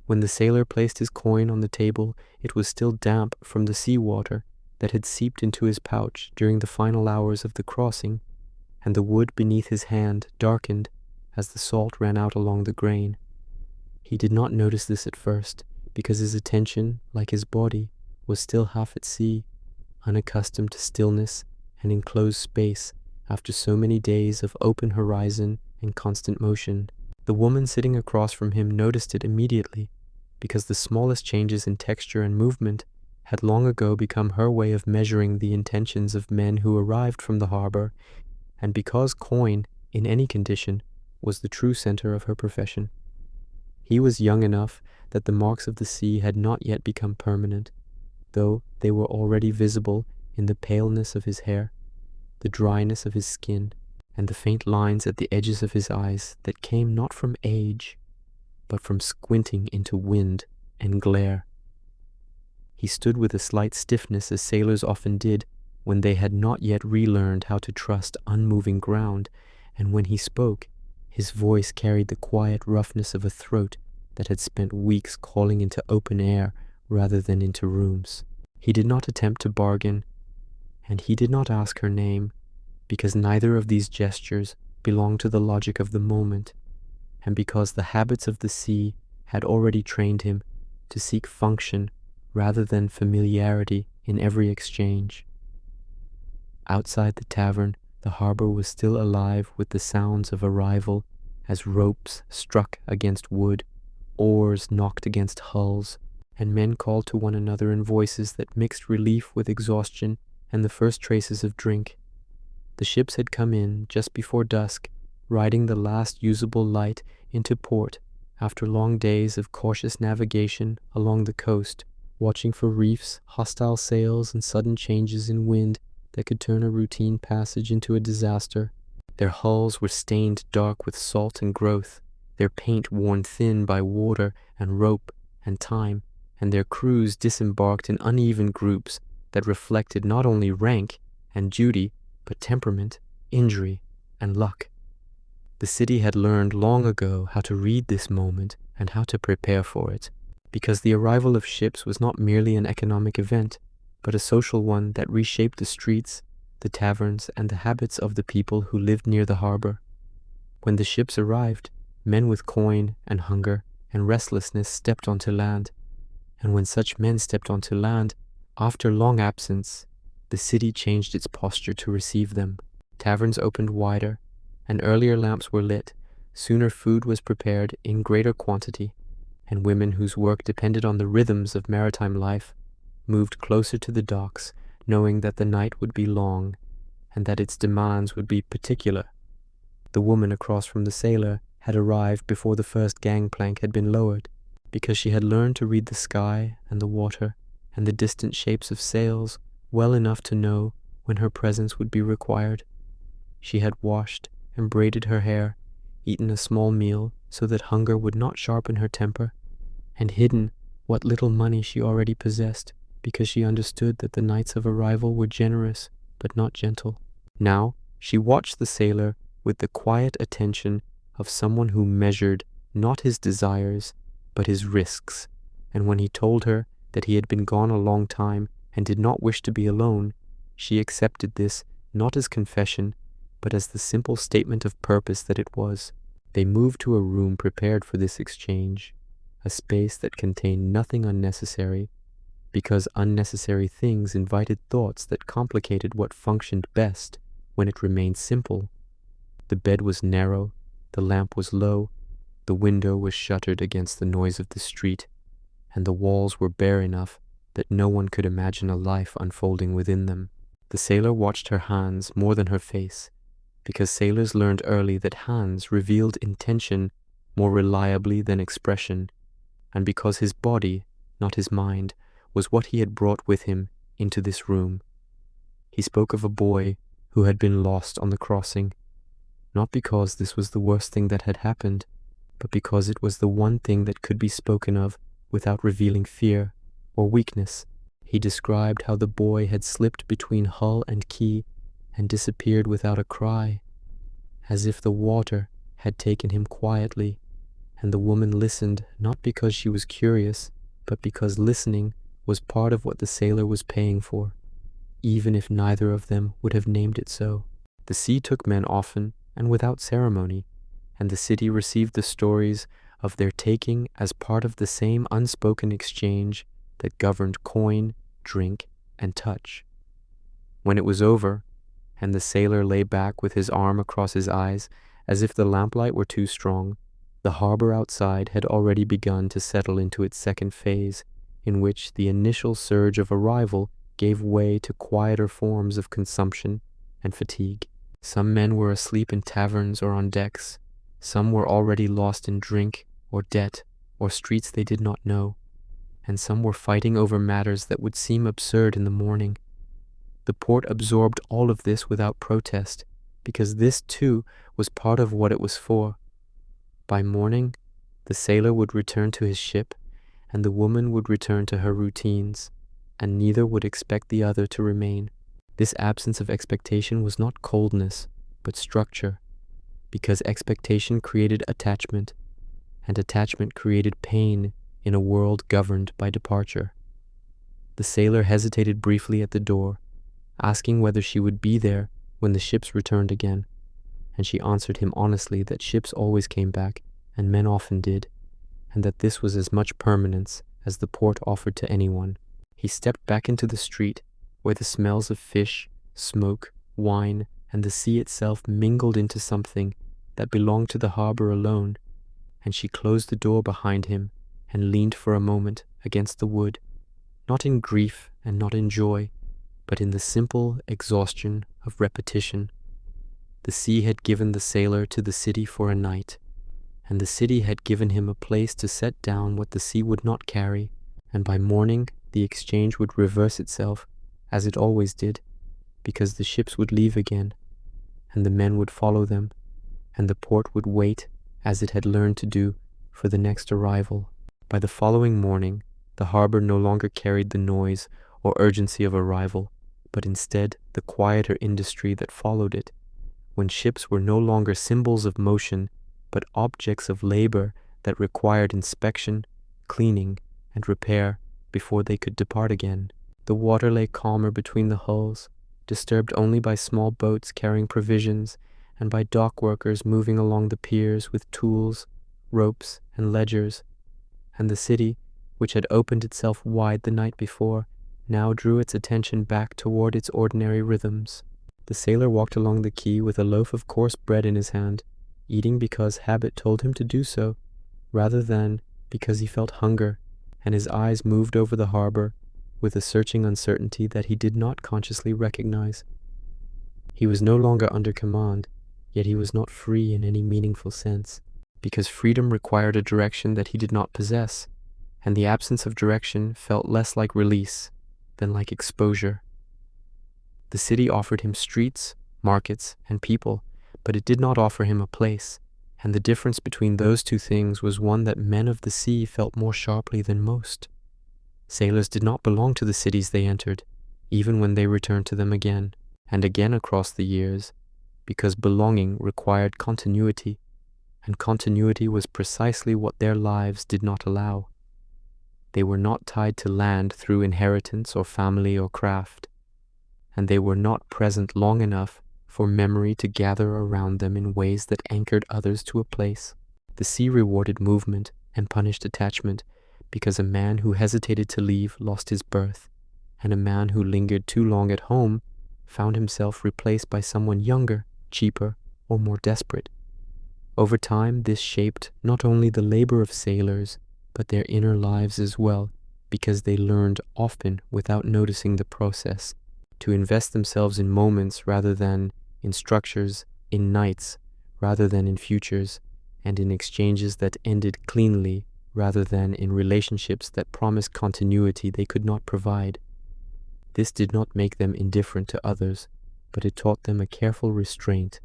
When the sailor placed his coin on the table, it was still damp from the sea water that had seeped into his pouch during the final hours of the crossing, and the wood beneath his hand darkened as the salt ran out along the grain. He did not notice this at first, because his attention, like his body, was still half at sea, unaccustomed to stillness and enclosed space after so many days of open horizon and constant motion. The woman sitting across from him noticed it immediately, because the smallest changes in texture and movement had long ago become her way of measuring the intentions of men who arrived from the harbor, and because coin, in any condition, was the true center of her profession. He was young enough that the marks of the sea had not yet become permanent, though they were already visible in the paleness of his hair, the dryness of his skin, and the faint lines at the edges of his eyes that came not from age, but from squinting into wind and glare. He stood with a slight stiffness, as sailors often did when they had not yet relearned how to trust unmoving ground, and when he spoke, his voice carried the quiet roughness of a throat that had spent weeks calling into open air rather than into rooms. He did not attempt to bargain, and he did not ask her name, because neither of these gestures belonged to the logic of the moment, and because the habits of the sea had already trained him to seek function rather than familiarity in every exchange. Outside the tavern, the harbor was still alive with the sounds of arrival as ropes struck against wood, oars knocked against hulls, and men called to one another in voices that mixed relief with exhaustion and the first traces of drink. The ships had come in just before dusk, riding the last usable light into port after long days of cautious navigation along the coast, watching for reefs, hostile sails, and sudden changes in wind that could turn a routine passage into a disaster. Their hulls were stained dark with salt and growth, their paint worn thin by water and rope and time, and their crews disembarked in uneven groups that reflected not only rank and duty, but temperament, injury, and luck. The city had learned long ago how to read this moment and how to prepare for it, because the arrival of ships was not merely an economic event, but a social one that reshaped the streets, the taverns, and the habits of the people who lived near the harbor. When the ships arrived, men with coin and hunger and restlessness stepped onto land, and when such men stepped onto land, after long absence, the city changed its posture to receive them. Taverns opened wider, and earlier lamps were lit. Sooner food was prepared in greater quantity, and women whose work depended on the rhythms of maritime life moved closer to the docks, knowing that the night would be long and that its demands would be particular. The woman across from the sailor had arrived before the first gangplank had been lowered, because she had learned to read the sky and the water and the distant shapes of sails well enough to know when her presence would be required. She had washed and braided her hair, eaten a small meal so that hunger would not sharpen her temper, and hidden what little money she already possessed, because she understood that the nights of arrival were generous but not gentle. Now she watched the sailor with the quiet attention of someone who measured not his desires but his risks, and when he told her that he had been gone a long time and did not wish to be alone, she accepted this not as confession but as the simple statement of purpose that it was. They moved to a room prepared for this exchange, a space that contained nothing unnecessary, because unnecessary things invited thoughts that complicated what functioned best when it remained simple. The bed was narrow, the lamp was low, the window was shuttered against the noise of the street, and the walls were bare enough that no one could imagine a life unfolding within them. The sailor watched her hands more than her face, because sailors learned early that hands revealed intention more reliably than expression, and because his body, not his mind, was what he had brought with him into this room. He spoke of a boy who had been lost on the crossing, not because this was the worst thing that had happened, but because it was the one thing that could be spoken of without revealing fear or weakness. He described how the boy had slipped between hull and quay and disappeared without a cry, as if the water had taken him quietly, and the woman listened not because she was curious, but because listening was part of what the sailor was paying for, even if neither of them would have named it so. The sea took men often and without ceremony, and the city received the stories of their taking as part of the same unspoken exchange that governed coin, drink, and touch. When it was over, and the sailor lay back with his arm across his eyes as if the lamplight were too strong, the harbor outside had already begun to settle into its second phase, in which the initial surge of arrival gave way to quieter forms of consumption and fatigue. Some men were asleep in taverns or on decks. Some were already lost in drink or debt or streets they did not know, and some were fighting over matters that would seem absurd in the morning. The port absorbed all of this without protest, because this too was part of what it was for. By morning, the sailor would return to his ship, and the woman would return to her routines, and neither would expect the other to remain. This absence of expectation was not coldness, but structure, because expectation created attachment, and attachment created pain in a world governed by departure. The sailor hesitated briefly at the door, asking whether she would be there when the ships returned again, and she answered him honestly that ships always came back, and men often did, and that this was as much permanence as the port offered to anyone. He stepped back into the street, where the smells of fish, smoke, wine, and the sea itself mingled into something that belonged to the harbor alone, and she closed the door behind him and leaned for a moment against the wood, not in grief and not in joy, but in the simple exhaustion of repetition. The sea had given the sailor to the city for a night, and the city had given him a place to set down what the sea would not carry, and by morning the exchange would reverse itself, as it always did, because the ships would leave again, and the men would follow them, and the port would wait, as it had learned to do, for the next arrival. By the following morning, the harbor no longer carried the noise or urgency of arrival, but instead the quieter industry that followed it, when ships were no longer symbols of motion, but objects of labor that required inspection, cleaning, and repair before they could depart again. The water lay calmer between the hulls, disturbed only by small boats carrying provisions and by dock workers moving along the piers with tools, ropes, and ledgers, and the city, which had opened itself wide the night before, now drew its attention back toward its ordinary rhythms. The sailor walked along the quay with a loaf of coarse bread in his hand, eating because habit told him to do so, rather than because he felt hunger, and his eyes moved over the harbor with a searching uncertainty that he did not consciously recognize. He was no longer under command, yet he was not free in any meaningful sense, because freedom required a direction that he did not possess, and the absence of direction felt less like release than like exposure. The city offered him streets, markets, and people, but it did not offer him a place, and the difference between those two things was one that men of the sea felt more sharply than most. Sailors did not belong to the cities they entered, even when they returned to them again and again across the years, because belonging required continuity, and continuity was precisely what their lives did not allow. They were not tied to land through inheritance or family or craft, and they were not present long enough for memory to gather around them in ways that anchored others to a place. The sea rewarded movement and punished attachment, because a man who hesitated to leave lost his berth, and a man who lingered too long at home found himself replaced by someone younger, cheaper, or more desperate. Over time, this shaped not only the labor of sailors, but their inner lives as well, because they learned, often without noticing the process, to invest themselves in moments rather than in structures, in nights rather than in futures, and in exchanges that ended cleanly rather than in relationships that promised continuity they could not provide. This did not make them indifferent to others, but it taught them a careful restraint,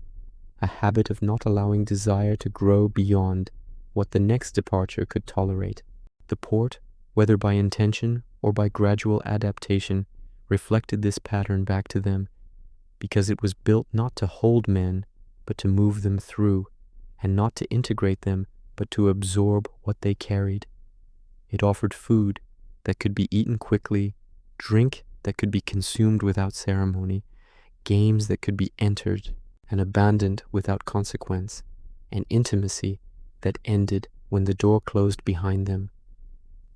a habit of not allowing desire to grow beyond what the next departure could tolerate. The port, whether by intention or by gradual adaptation, reflected this pattern back to them, because it was built not to hold men, but to move them through, and not to integrate them, but to absorb what they carried. It offered food that could be eaten quickly, drink that could be consumed without ceremony, games that could be entered and abandoned without consequence, and intimacy that ended when the door closed behind them.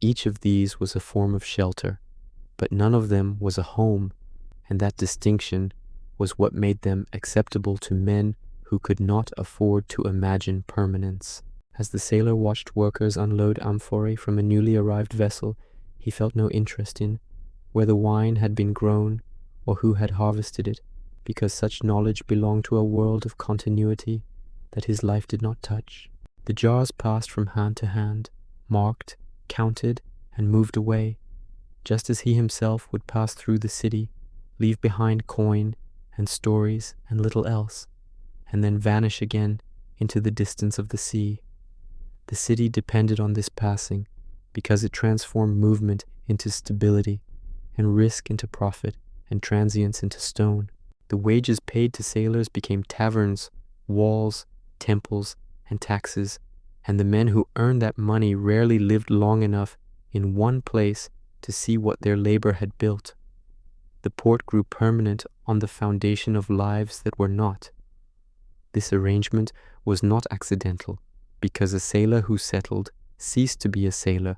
Each of these was a form of shelter, but none of them was a home, and that distinction was what made them acceptable to men who could not afford to imagine permanence. As the sailor watched workers unload amphorae from a newly arrived vessel, he felt no interest in where the wine had been grown or who had harvested it, because such knowledge belonged to a world of continuity that his life did not touch. The jars passed from hand to hand, marked, counted, and moved away, just as he himself would pass through the city, leave behind coin and stories and little else, and then vanish again into the distance of the sea. The city depended on this passing because it transformed movement into stability and risk into profit and transience into stone. The wages paid to sailors became taverns, walls, temples, and taxes, and the men who earned that money rarely lived long enough in one place to see what their labor had built. The port grew permanent on the foundation of lives that were not. This arrangement was not accidental, because a sailor who settled ceased to be a sailor,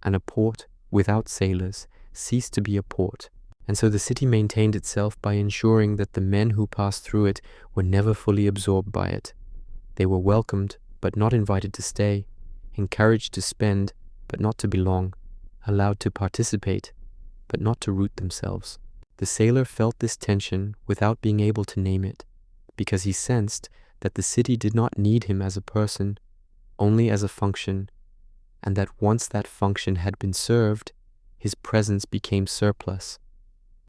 and a port without sailors ceased to be a port. And so the city maintained itself by ensuring that the men who passed through it were never fully absorbed by it. They were welcomed, but not invited to stay, encouraged to spend, but not to belong, allowed to participate, but not to root themselves. The sailor felt this tension without being able to name it, because he sensed that the city did not need him as a person, only as a function, and that once that function had been served, his presence became surplus.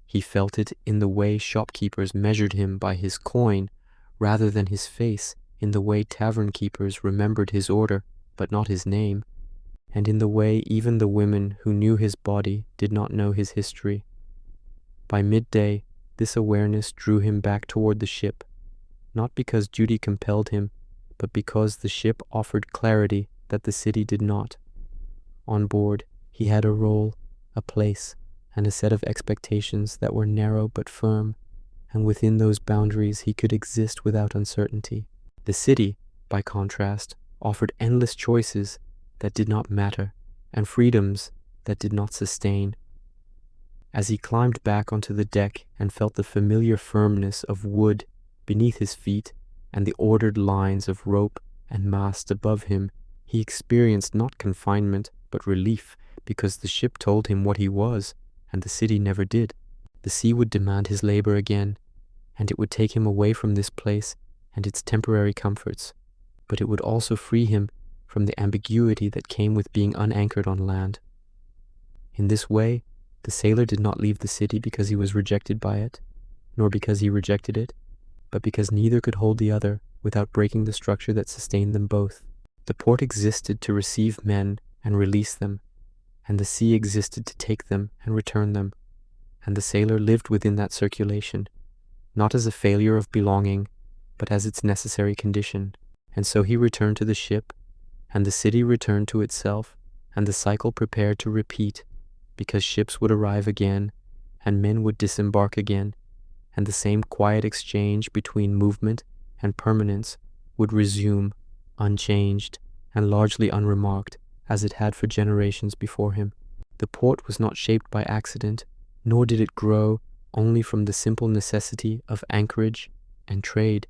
He felt it in the way shopkeepers measured him by his coin rather than his face, in the way tavern keepers remembered his order but not his name, and in the way even the women who knew his body did not know his history. By midday, this awareness drew him back toward the ship, not because duty compelled him, but because the ship offered clarity that the city did not. On board, he had a role, a place, and a set of expectations that were narrow but firm, and within those boundaries he could exist without uncertainty. The city, by contrast, offered endless choices that did not matter, and freedoms that did not sustain. As he climbed back onto the deck and felt the familiar firmness of wood beneath his feet and the ordered lines of rope and mast above him, he experienced not confinement but relief, because the ship told him what he was, and the city never did. The sea would demand his labor again, and it would take him away from this place and its temporary comforts, but it would also free him from the ambiguity that came with being unanchored on land. In this way, the sailor did not leave the city because he was rejected by it, nor because he rejected it, but because neither could hold the other without breaking the structure that sustained them both. The port existed to receive men and release them, and the sea existed to take them and return them, and the sailor lived within that circulation, not as a failure of belonging, but as its necessary condition. And so he returned to the ship, and the city returned to itself, and the cycle prepared to repeat, because ships would arrive again, and men would disembark again, and the same quiet exchange between movement and permanence would resume, unchanged and largely unremarked, as it had for generations before him. The port was not shaped by accident, nor did it grow only from the simple necessity of anchorage and trade,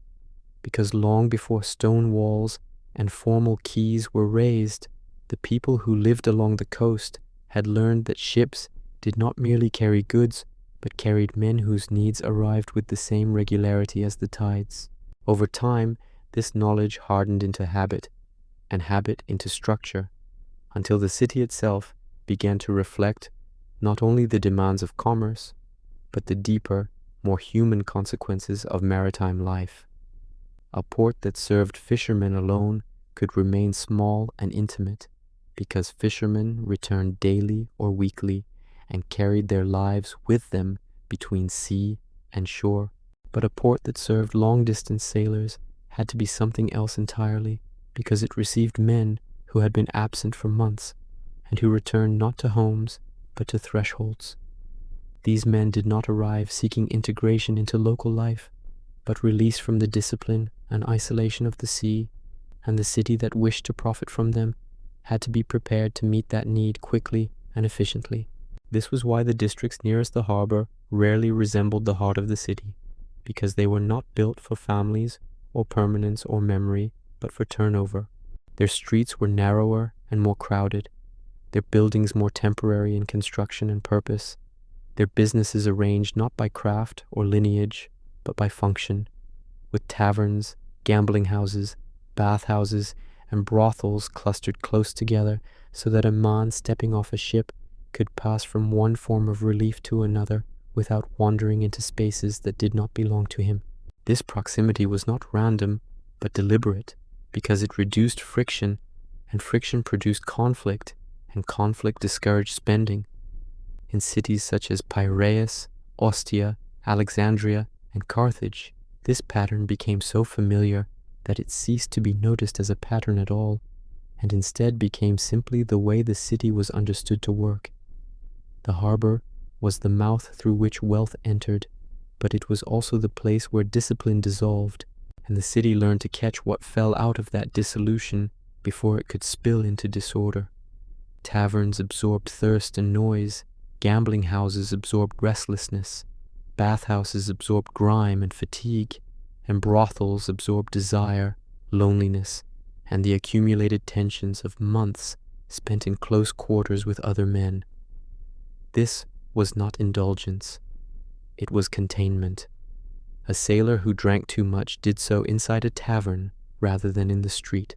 because long before stone walls and formal quays were raised, the people who lived along the coast had learned that ships did not merely carry goods, but carried men whose needs arrived with the same regularity as the tides. Over time, this knowledge hardened into habit, and habit into structure, until the city itself began to reflect not only the demands of commerce, but the deeper, more human consequences of maritime life. A port that served fishermen alone could remain small and intimate, because fishermen returned daily or weekly and carried their lives with them between sea and shore. But a port that served long-distance sailors had to be something else entirely, because it received men who had been absent for months, and who returned not to homes, but to thresholds. These men did not arrive seeking integration into local life, but release from the discipline and isolation of the sea, and the city that wished to profit from them had to be prepared to meet that need quickly and efficiently. This was why the districts nearest the harbor rarely resembled the heart of the city, because they were not built for families or permanence or memory, but for turnover. Their streets were narrower and more crowded, their buildings more temporary in construction and purpose, their businesses arranged not by craft or lineage, but by function, with taverns, gambling houses, bathhouses, and brothels clustered close together so that a man stepping off a ship could pass from one form of relief to another without wandering into spaces that did not belong to him. This proximity was not random, but deliberate, because it reduced friction, and friction produced conflict, and conflict discouraged spending. In cities such as Piraeus, Ostia, Alexandria, and Carthage, this pattern became so familiar that it ceased to be noticed as a pattern at all, and instead became simply the way the city was understood to work. The harbor was the mouth through which wealth entered, but it was also the place where discipline dissolved, and the city learned to catch what fell out of that dissolution before it could spill into disorder. Taverns absorbed thirst and noise, gambling houses absorbed restlessness, bathhouses absorbed grime and fatigue, and brothels absorbed desire, loneliness, and the accumulated tensions of months spent in close quarters with other men. This was not indulgence. It was containment. A sailor who drank too much did so inside a tavern rather than in the street.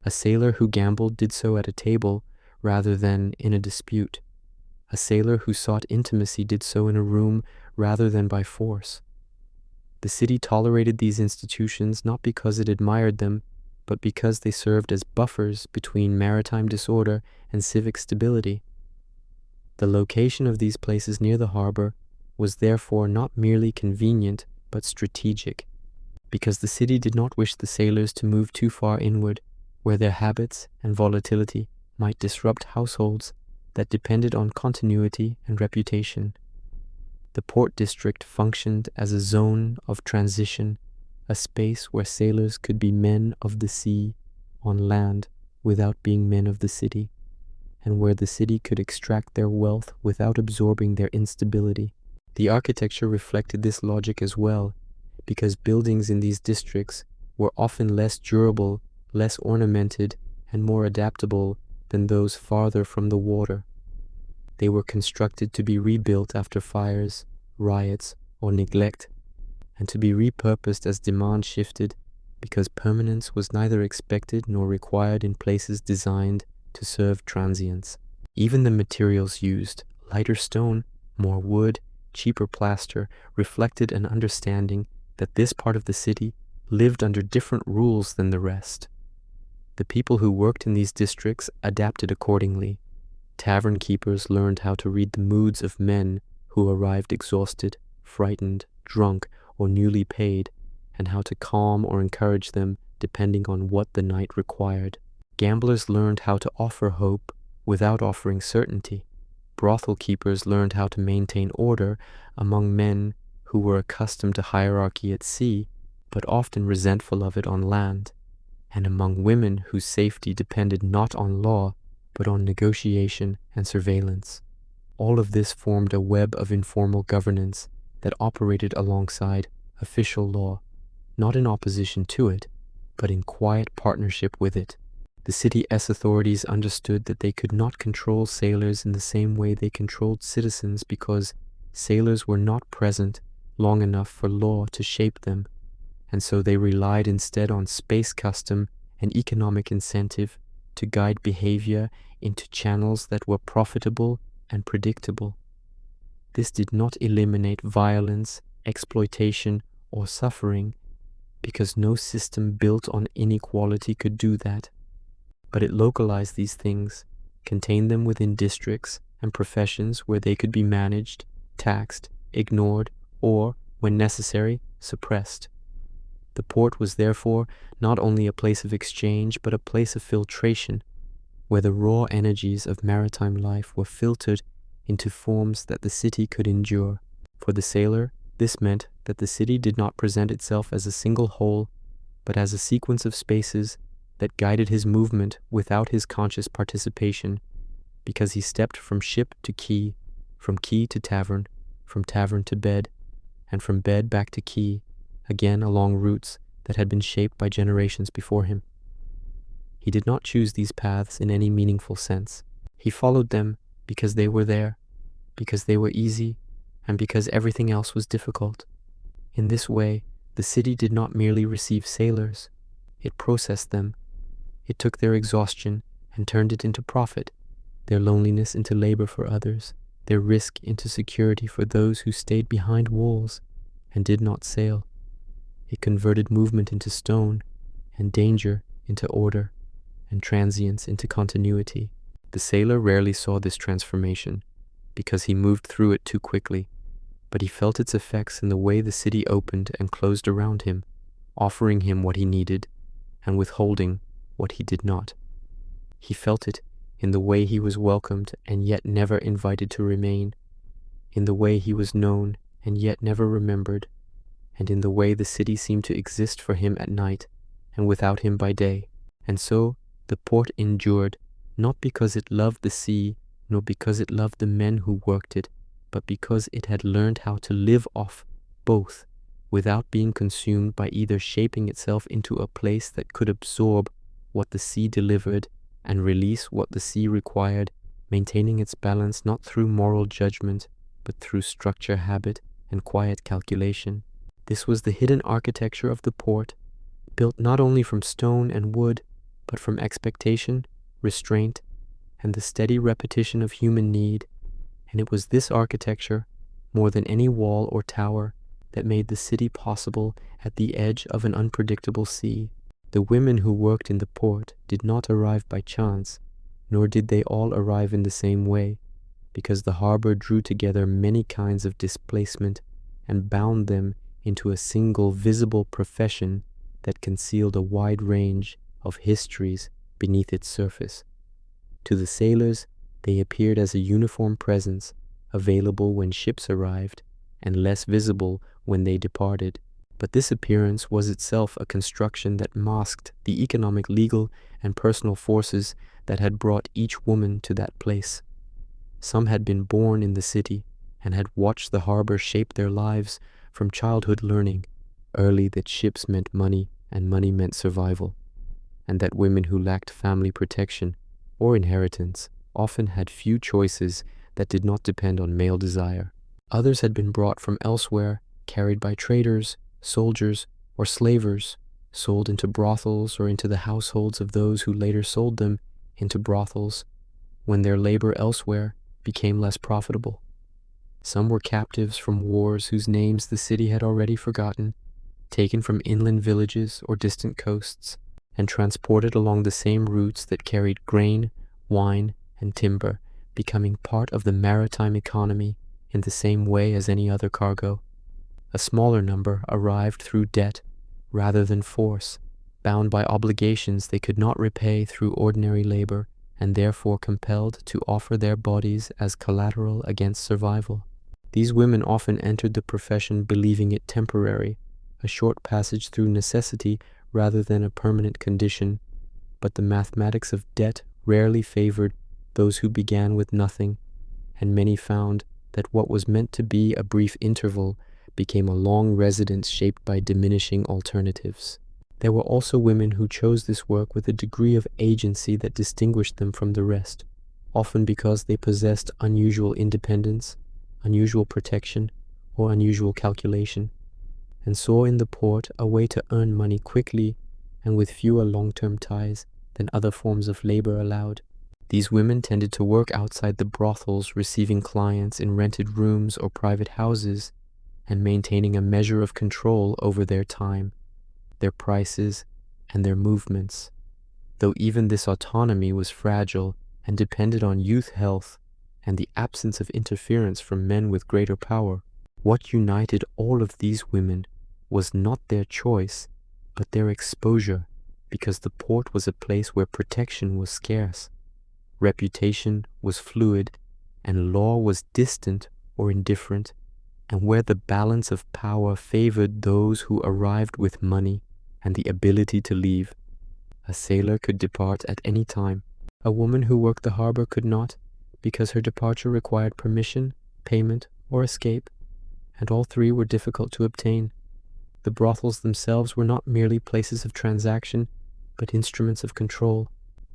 A sailor who gambled did so at a table rather than in a dispute. A sailor who sought intimacy did so in a room rather than by force. The city tolerated these institutions not because it admired them, but because they served as buffers between maritime disorder and civic stability. The location of these places near the harbor was therefore not merely convenient, but strategic, because the city did not wish the sailors to move too far inward, where their habits and volatility might disrupt households that depended on continuity and reputation. The port district functioned as a zone of transition, a space where sailors could be men of the sea on land without being men of the city, and where the city could extract their wealth without absorbing their instability. The architecture reflected this logic as well, because buildings in these districts were often less durable, less ornamented, and more adaptable than those farther from the water. They were constructed to be rebuilt after fires, riots, or neglect, and to be repurposed as demand shifted, because permanence was neither expected nor required in places designed to serve transients. Even the materials used, lighter stone, more wood, cheaper plaster, reflected an understanding that this part of the city lived under different rules than the rest. The people who worked in these districts adapted accordingly. Tavern keepers learned how to read the moods of men who arrived exhausted, frightened, drunk, or newly paid, and how to calm or encourage them depending on what the night required. Gamblers learned how to offer hope without offering certainty. Brothel keepers learned how to maintain order among men who were accustomed to hierarchy at sea, but often resentful of it on land, and among women whose safety depended not on law, but on negotiation and surveillance. All of this formed a web of informal governance that operated alongside official law, not in opposition to it, but in quiet partnership with it. The city S authorities understood that they could not control sailors in the same way they controlled citizens, because sailors were not present long enough for law to shape them, and so they relied instead on space custom and economic incentive to guide behavior into channels that were profitable and predictable. This did not eliminate violence, exploitation, or suffering, because no system built on inequality could do that. But it localized these things, contained them within districts and professions where they could be managed, taxed, ignored, or, when necessary, suppressed. The port was therefore not only a place of exchange, but a place of filtration, where the raw energies of maritime life were filtered into forms that the city could endure. For the sailor, this meant that the city did not present itself as a single whole, but as a sequence of spaces that guided his movement without his conscious participation, because he stepped from ship to quay, from quay to tavern, from tavern to bed, and from bed back to quay, again along routes that had been shaped by generations before him. He did not choose these paths in any meaningful sense. He followed them because they were there, because they were easy, and because everything else was difficult. In this way, the city did not merely receive sailors. It processed them. It took their exhaustion and turned it into profit, their loneliness into labor for others, their risk into security for those who stayed behind walls and did not sail. It converted movement into stone, and danger into order, and transience into continuity. The sailor rarely saw this transformation, because he moved through it too quickly, but he felt its effects in the way the city opened and closed around him, offering him what he needed, and withholding what he did not. He felt it in the way he was welcomed and yet never invited to remain, in the way he was known and yet never remembered, and in the way the city seemed to exist for him at night and without him by day. And so the port endured, not because it loved the sea, nor because it loved the men who worked it, but because it had learned how to live off both, without being consumed by either shaping itself into a place that could absorb what the sea delivered and release what the sea required, maintaining its balance not through moral judgment, but through structure, habit, and quiet calculation. This was the hidden architecture of the port, built not only from stone and wood, but from expectation, restraint, and the steady repetition of human need. And it was this architecture, more than any wall or tower, that made the city possible at the edge of an unpredictable sea. The women who worked in the port did not arrive by chance, nor did they all arrive in the same way, because the harbor drew together many kinds of displacement and bound them into a single visible profession that concealed a wide range of histories beneath its surface. To the sailors, they appeared as a uniform presence, available when ships arrived, and less visible when they departed. But this appearance was itself a construction that masked the economic, legal, and personal forces that had brought each woman to that place. Some had been born in the city, and had watched the harbor shape their lives from childhood, learning early that ships meant money and money meant survival, and that women who lacked family protection or inheritance often had few choices that did not depend on male desire. Others had been brought from elsewhere, carried by traders, soldiers, or slavers, sold into brothels or into the households of those who later sold them into brothels when their labor elsewhere became less profitable. Some were captives from wars whose names the city had already forgotten, taken from inland villages or distant coasts, and transported along the same routes that carried grain, wine, and timber, becoming part of the maritime economy in the same way as any other cargo. A smaller number arrived through debt rather than force, bound by obligations they could not repay through ordinary labor, and therefore compelled to offer their bodies as collateral against survival. These women often entered the profession believing it temporary, a short passage through necessity rather than a permanent condition, but the mathematics of debt rarely favored those who began with nothing, and many found that what was meant to be a brief interval became a long residence shaped by diminishing alternatives. There were also women who chose this work with a degree of agency that distinguished them from the rest, often because they possessed unusual independence, unusual protection, or unusual calculation, and saw in the port a way to earn money quickly and with fewer long-term ties than other forms of labor allowed. These women tended to work outside the brothels, receiving clients in rented rooms or private houses, and maintaining a measure of control over their time, their prices, and their movements. Though even this autonomy was fragile and depended on youth health and the absence of interference from men with greater power, what united all of these women was not their choice, but their exposure, because the port was a place where protection was scarce, reputation was fluid, and law was distant or indifferent, and where the balance of power favored those who arrived with money and the ability to leave. A sailor could depart at any time. A woman who worked the harbor could not, because her departure required permission, payment, or escape, and all three were difficult to obtain. The brothels themselves were not merely places of transaction, but instruments of control,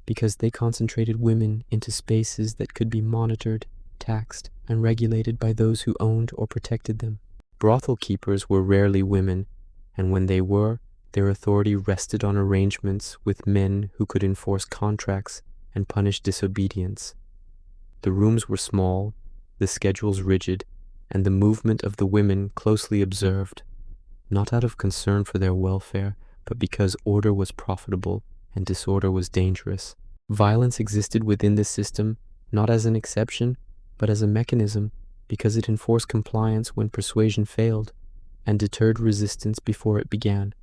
because they concentrated women into spaces that could be monitored, taxed, and regulated by those who owned or protected them. Brothel keepers were rarely women, and when they were, their authority rested on arrangements with men who could enforce contracts and punish disobedience. The rooms were small, the schedules rigid, and the movement of the women closely observed, not out of concern for their welfare, but because order was profitable and disorder was dangerous. Violence existed within this system, not as an exception, but as a mechanism, because it enforced compliance when persuasion failed, and deterred resistance before it began.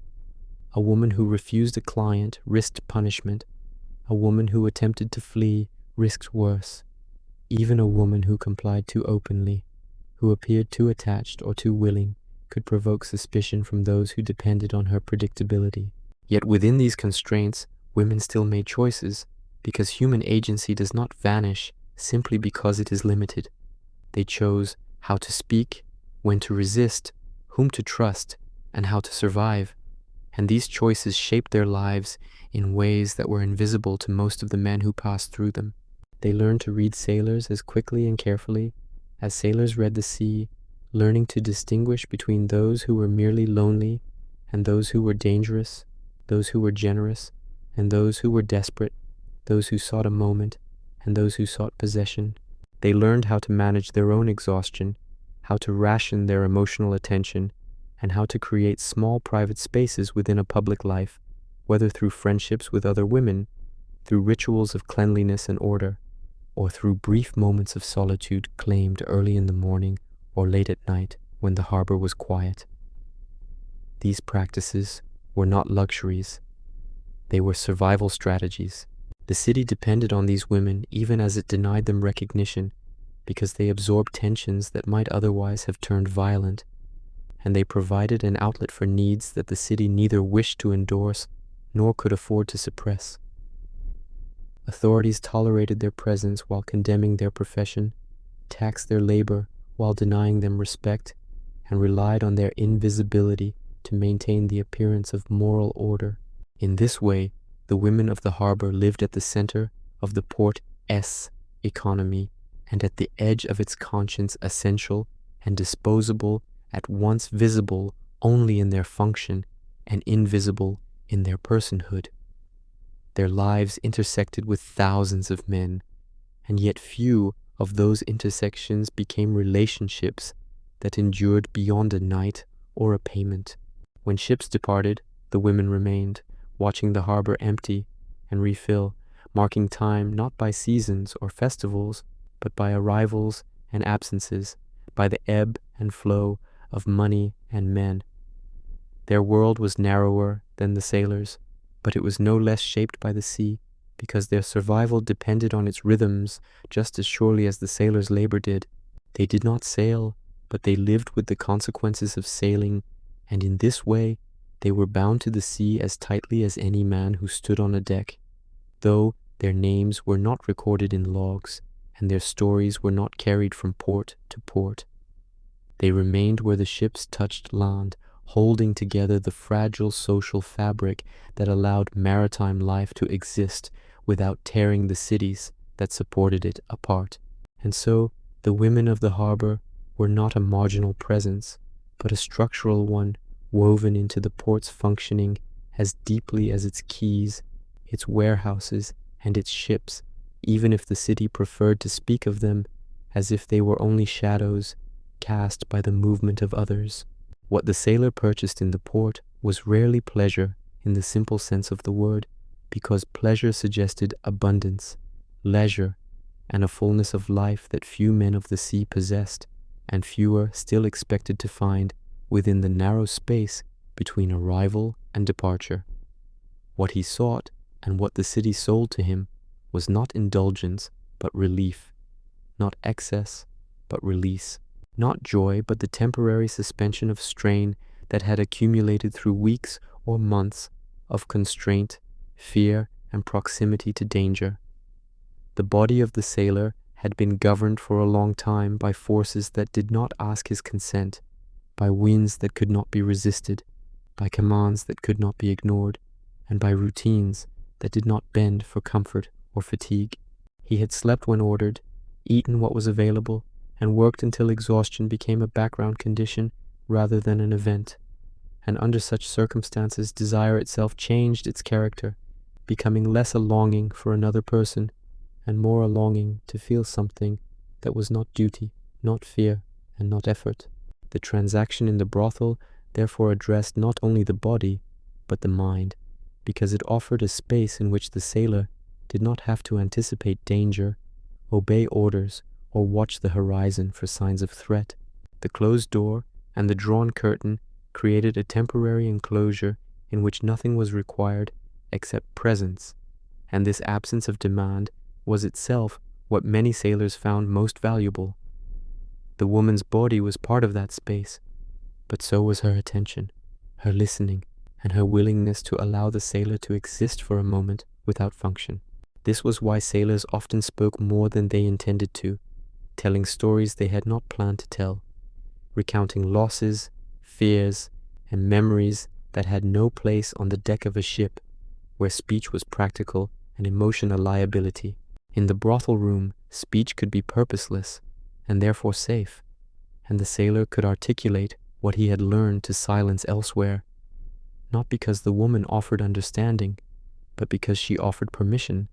A woman who refused a client risked punishment. A woman who attempted to flee risked worse. Even a woman who complied too openly, who appeared too attached or too willing, could provoke suspicion from those who depended on her predictability. Yet within these constraints, women still made choices, because human agency does not vanish simply because it is limited. They chose how to speak, when to resist, whom to trust, and how to survive. And these choices shaped their lives in ways that were invisible to most of the men who passed through them. They learned to read sailors as quickly and carefully as sailors read the sea, learning to distinguish between those who were merely lonely and those who were dangerous, those who were generous and those who were desperate, those who sought a moment and those who sought possession. They learned how to manage their own exhaustion, how to ration their emotional attention, and how to create small private spaces within a public life, whether through friendships with other women, through rituals of cleanliness and order, or through brief moments of solitude claimed early in the morning or late at night when the harbor was quiet. These practices were not luxuries. They were survival strategies. The city depended on these women even as it denied them recognition, because they absorbed tensions that might otherwise have turned violent, and they provided an outlet for needs that the city neither wished to endorse nor could afford to suppress. Authorities tolerated their presence while condemning their profession, taxed their labor while denying them respect, and relied on their invisibility to maintain the appearance of moral order. In this way, the women of the harbor lived at the center of the port's economy and at the edge of its conscience, essential and disposable, at once visible only in their function and invisible in their personhood. Their lives intersected with thousands of men, and yet few of those intersections became relationships that endured beyond a night or a payment. When ships departed, the women remained, watching the harbor empty and refill, marking time not by seasons or festivals, but by arrivals and absences, by the ebb and flow of money and men. Their world was narrower than the sailors', but it was no less shaped by the sea, because their survival depended on its rhythms just as surely as the sailors' labor did. They did not sail, but they lived with the consequences of sailing, and in this way they were bound to the sea as tightly as any man who stood on a deck, though their names were not recorded in logs, and their stories were not carried from port to port. They remained where the ships touched land, holding together the fragile social fabric that allowed maritime life to exist without tearing the cities that supported it apart. And so the women of the harbor were not a marginal presence, but a structural one woven into the port's functioning as deeply as its quays, its warehouses, and its ships, even if the city preferred to speak of them as if they were only shadows cast by the movement of others. What the sailor purchased in the port was rarely pleasure in the simple sense of the word, because pleasure suggested abundance, leisure, and a fullness of life that few men of the sea possessed, and fewer still expected to find within the narrow space between arrival and departure. What he sought and what the city sold to him was not indulgence, but relief, not excess, but release, not joy, but the temporary suspension of strain that had accumulated through weeks or months of constraint, fear, and proximity to danger. The body of the sailor had been governed for a long time by forces that did not ask his consent, by winds that could not be resisted, by commands that could not be ignored, and by routines that did not bend for comfort or fatigue. He had slept when ordered, eaten what was available, and worked until exhaustion became a background condition rather than an event. And under such circumstances, desire itself changed its character, becoming less a longing for another person and more a longing to feel something that was not duty, not fear, and not effort. The transaction in the brothel therefore addressed not only the body, but the mind, because it offered a space in which the sailor did not have to anticipate danger, obey orders, or watch the horizon for signs of threat. The closed door and the drawn curtain created a temporary enclosure in which nothing was required except presence, and this absence of demand was itself what many sailors found most valuable. The woman's body was part of that space, but so was her attention, her listening, and her willingness to allow the sailor to exist for a moment without function. This was why sailors often spoke more than they intended to, telling stories they had not planned to tell, recounting losses, fears, and memories that had no place on the deck of a ship, where speech was practical and emotion a liability. In the brothel room, speech could be purposeless and therefore safe, and the sailor could articulate what he had learned to silence elsewhere, not because the woman offered understanding, but because she offered permission.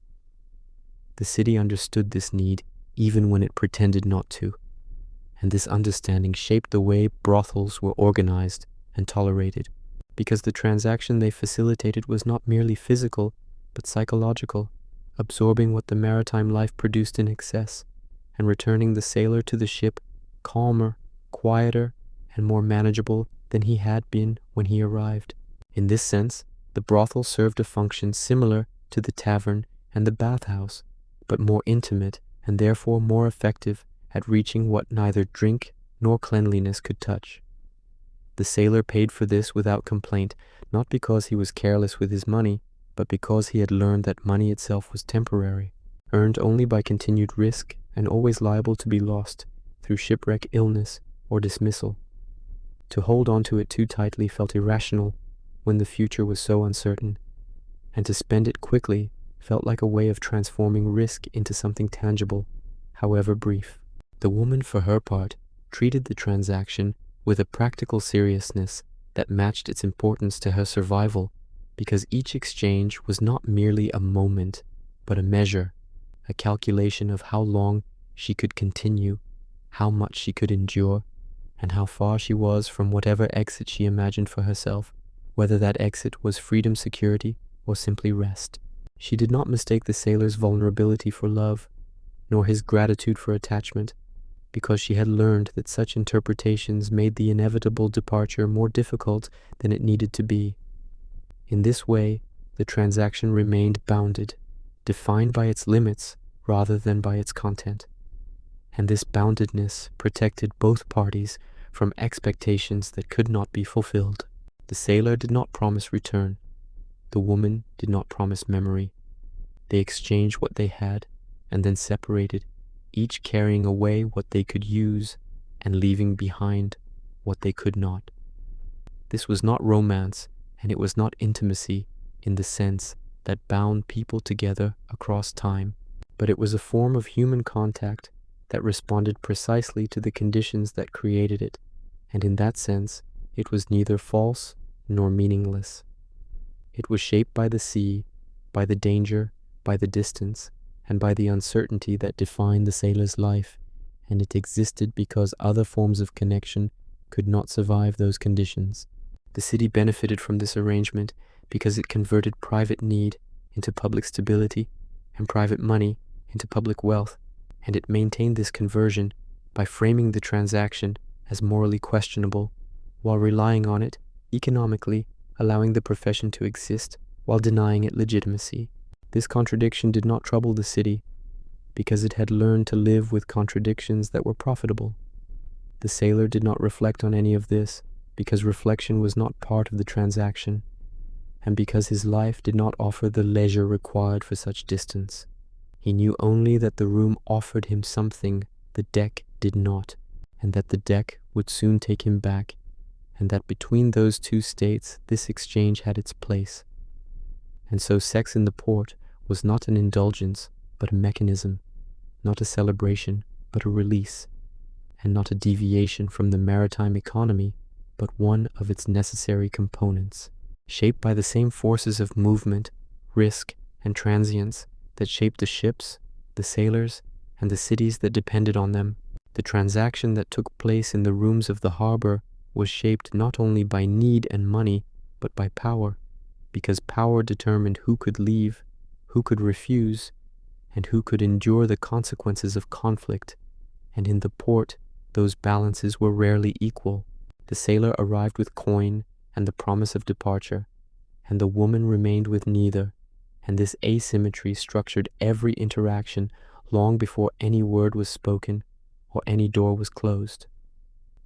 The city understood this need even when it pretended not to, and this understanding shaped the way brothels were organized and tolerated, because the transaction they facilitated was not merely physical, but psychological, absorbing what the maritime life produced in excess, and returning the sailor to the ship calmer, quieter, and more manageable than he had been when he arrived. In this sense, the brothel served a function similar to the tavern and the bathhouse, but more intimate and therefore more effective at reaching what neither drink nor cleanliness could touch. The sailor paid for this without complaint, not because he was careless with his money, but because he had learned that money itself was temporary, earned only by continued risk and always liable to be lost through shipwreck, illness, or dismissal. To hold on to it too tightly felt irrational when the future was so uncertain, and to spend it quickly felt like a way of transforming risk into something tangible, however brief. The woman, for her part, treated the transaction with a practical seriousness that matched its importance to her survival, because each exchange was not merely a moment, but a measure, a calculation of how long she could continue, how much she could endure, and how far she was from whatever exit she imagined for herself, whether that exit was freedom, security, or simply rest. She did not mistake the sailor's vulnerability for love, nor his gratitude for attachment, because she had learned that such interpretations made the inevitable departure more difficult than it needed to be. In this way, the transaction remained bounded, defined by its limits rather than by its content. And this boundedness protected both parties from expectations that could not be fulfilled. The sailor did not promise return. The woman did not promise memory. They exchanged what they had and then separated, each carrying away what they could use and leaving behind what they could not. This was not romance, and it was not intimacy in the sense that bound people together across time, but it was a form of human contact that responded precisely to the conditions that created it, and in that sense it was neither false nor meaningless. It was shaped by the sea, by the danger, by the distance, and by the uncertainty that defined the sailor's life, and it existed because other forms of connection could not survive those conditions. The city benefited from this arrangement because it converted private need into public stability and private money into public wealth, and it maintained this conversion by framing the transaction as morally questionable while relying on it economically allowing the profession to exist while denying it legitimacy. This contradiction did not trouble the city, because it had learned to live with contradictions that were profitable. The sailor did not reflect on any of this, because reflection was not part of the transaction, and because his life did not offer the leisure required for such distance. He knew only that the room offered him something the deck did not, and that the deck would soon take him back, and that between those two states this exchange had its place. And so sex in the port was not an indulgence, but a mechanism, not a celebration, but a release, and not a deviation from the maritime economy, but one of its necessary components, shaped by the same forces of movement, risk, and transience that shaped the ships, the sailors, and the cities that depended on them. The transaction that took place in the rooms of the harbor was shaped not only by need and money, but by power, because power determined who could leave, who could refuse, and who could endure the consequences of conflict, and in the port those balances were rarely equal. The sailor arrived with coin and the promise of departure, and the woman remained with neither, and this asymmetry structured every interaction long before any word was spoken or any door was closed.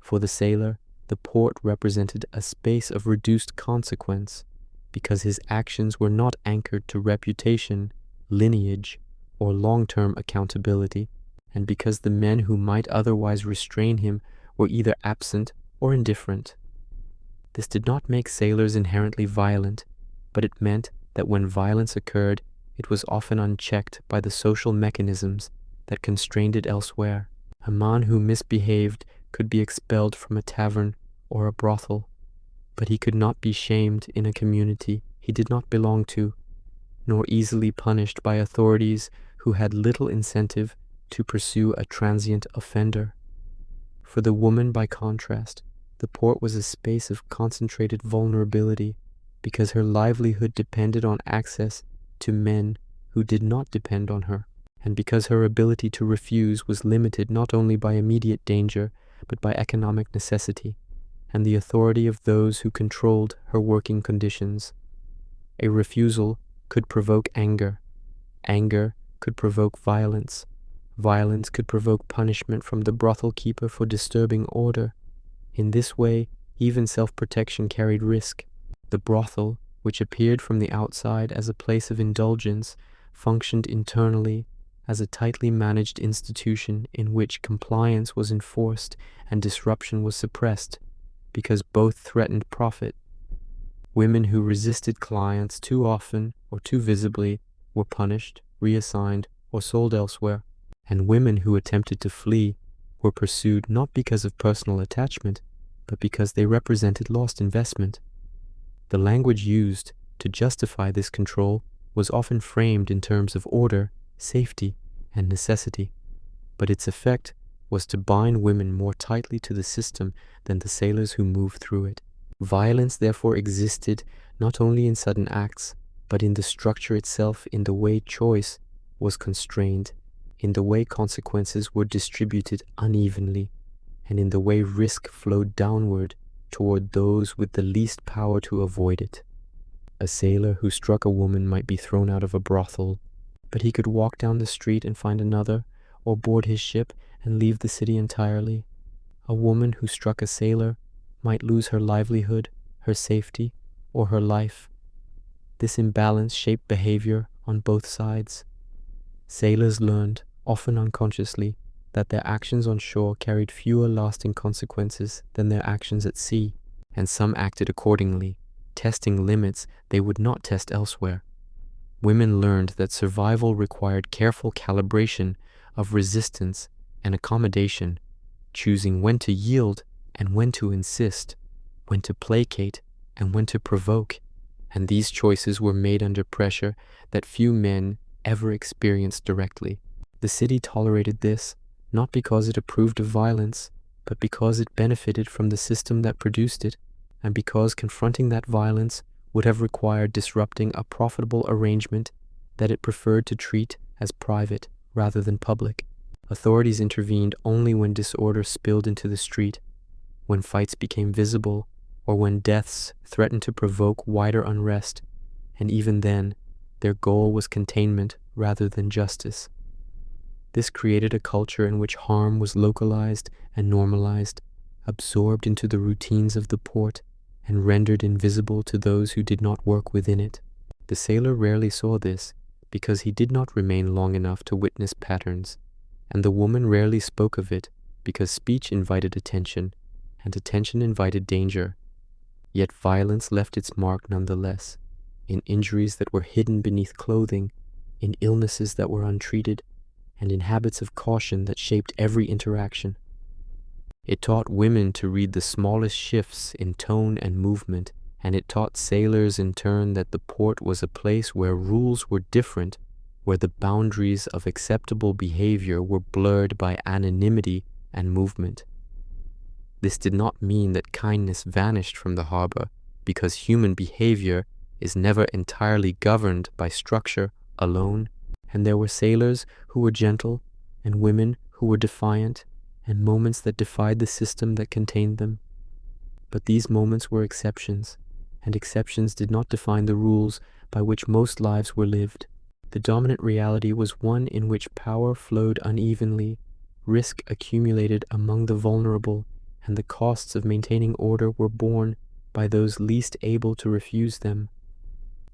For the sailor, the port represented a space of reduced consequence, because his actions were not anchored to reputation, lineage, or long-term accountability, and because the men who might otherwise restrain him were either absent or indifferent. This did not make sailors inherently violent, but it meant that when violence occurred, it was often unchecked by the social mechanisms that constrained it elsewhere. A man who misbehaved could be expelled from a tavern or a brothel, but he could not be shamed in a community he did not belong to, nor easily punished by authorities who had little incentive to pursue a transient offender. For the woman, by contrast, the port was a space of concentrated vulnerability, because her livelihood depended on access to men who did not depend on her, and because her ability to refuse was limited not only by immediate danger, but by economic necessity, and the authority of those who controlled her working conditions. A refusal could provoke anger. Anger could provoke violence. Violence could provoke punishment from the brothel keeper for disturbing order. In this way, even self-protection carried risk. The brothel, which appeared from the outside as a place of indulgence, functioned internally as a tightly managed institution in which compliance was enforced and disruption was suppressed, because both threatened profit. Women who resisted clients too often or too visibly were punished, reassigned, or sold elsewhere, and women who attempted to flee were pursued not because of personal attachment, but because they represented lost investment. The language used to justify this control was often framed in terms of order, safety, and necessity, but its effect was to bind women more tightly to the system than the sailors who moved through it. Violence therefore existed not only in sudden acts, but in the structure itself, in the way choice was constrained, in the way consequences were distributed unevenly, and in the way risk flowed downward toward those with the least power to avoid it. A sailor who struck a woman might be thrown out of a brothel, but he could walk down the street and find another, or board his ship and leave the city entirely. A woman who struck a sailor might lose her livelihood, her safety, or her life. This imbalance shaped behavior on both sides. Sailors learned, often unconsciously, that their actions on shore carried fewer lasting consequences than their actions at sea, and some acted accordingly, testing limits they would not test elsewhere. Women learned that survival required careful calibration of resistance and accommodation, choosing when to yield and when to insist, when to placate and when to provoke, and these choices were made under pressure that few men ever experienced directly. The city tolerated this, not because it approved of violence, but because it benefited from the system that produced it, and because confronting that violence would have required disrupting a profitable arrangement that it preferred to treat as private rather than public. Authorities intervened only when disorder spilled into the street, when fights became visible, or when deaths threatened to provoke wider unrest, and even then, their goal was containment rather than justice. This created a culture in which harm was localized and normalized, absorbed into the routines of the port, and rendered invisible to those who did not work within it. The sailor rarely saw this, because he did not remain long enough to witness patterns, and the woman rarely spoke of it, because speech invited attention, and attention invited danger. Yet violence left its mark nonetheless, in injuries that were hidden beneath clothing, in illnesses that were untreated, and in habits of caution that shaped every interaction. It taught women to read the smallest shifts in tone and movement, and it taught sailors in turn that the port was a place where rules were different, where the boundaries of acceptable behavior were blurred by anonymity and movement. This did not mean that kindness vanished from the harbor, because human behavior is never entirely governed by structure alone, and there were sailors who were gentle, and women who were defiant, and moments that defied the system that contained them. But these moments were exceptions, and exceptions did not define the rules by which most lives were lived. The dominant reality was one in which power flowed unevenly, risk accumulated among the vulnerable, and the costs of maintaining order were borne by those least able to refuse them.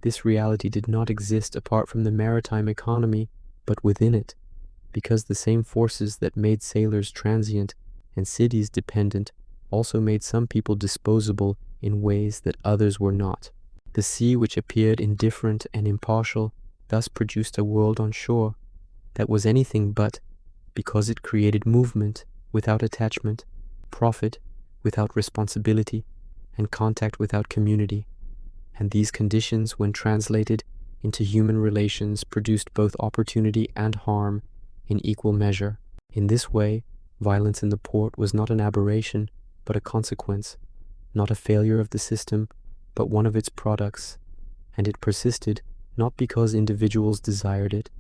This reality did not exist apart from the maritime economy, but within it, because the same forces that made sailors transient and cities dependent also made some people disposable in ways that others were not. The sea, which appeared indifferent and impartial, thus produced a world on shore that was anything but, because it created movement without attachment, profit without responsibility, and contact without community. And these conditions, when translated into human relations, produced both opportunity and harm in equal measure. In this way, violence in the port was not an aberration, but a consequence, not a failure of the system, but one of its products, and it persisted not because individuals desired it,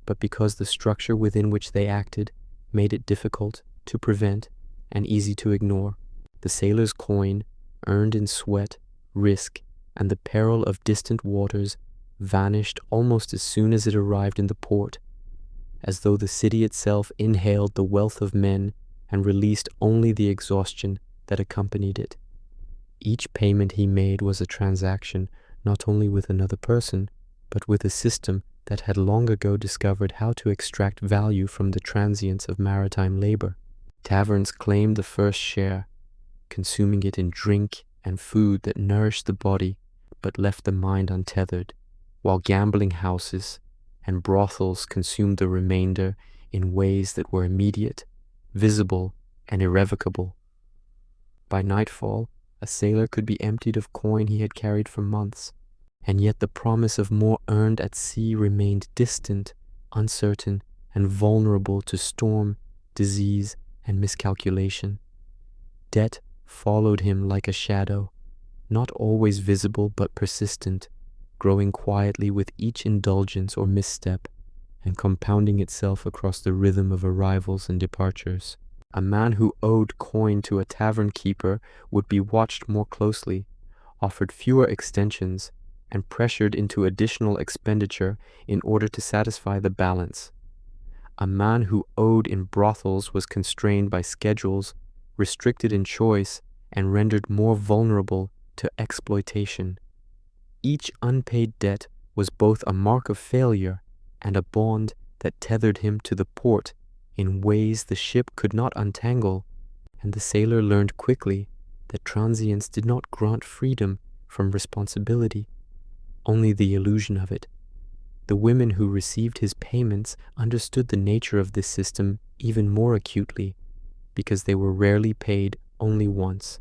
but because the structure within which they acted made it difficult to prevent and easy to ignore. The sailor's coin, earned in sweat, risk, and the peril of distant waters, vanished almost as soon as it arrived in the port, as though the city itself inhaled the wealth of men and released only the exhaustion that accompanied it. Each payment he made was a transaction not only with another person, but with a system that had long ago discovered how to extract value from the transience of maritime labor. Taverns claimed the first share, consuming it in drink and food that nourished the body but left the mind untethered, while gambling houses and brothels consumed the remainder in ways that were immediate, visible, and irrevocable. By nightfall, a sailor could be emptied of coin he had carried for months, and yet the promise of more earned at sea remained distant, uncertain, and vulnerable to storm, disease, and miscalculation. Debt followed him like a shadow, not always visible but persistent, growing quietly with each indulgence or misstep, and compounding itself across the rhythm of arrivals and departures. A man who owed coin to a tavern keeper would be watched more closely, offered fewer extensions, and pressured into additional expenditure in order to satisfy the balance. A man who owed in brothels was constrained by schedules, restricted in choice, and rendered more vulnerable to exploitation. Each unpaid debt was both a mark of failure and a bond that tethered him to the port in ways the ship could not untangle, and the sailor learned quickly that transience did not grant freedom from responsibility, only the illusion of it. The women who received his payments understood the nature of this system even more acutely, because they were rarely paid only once.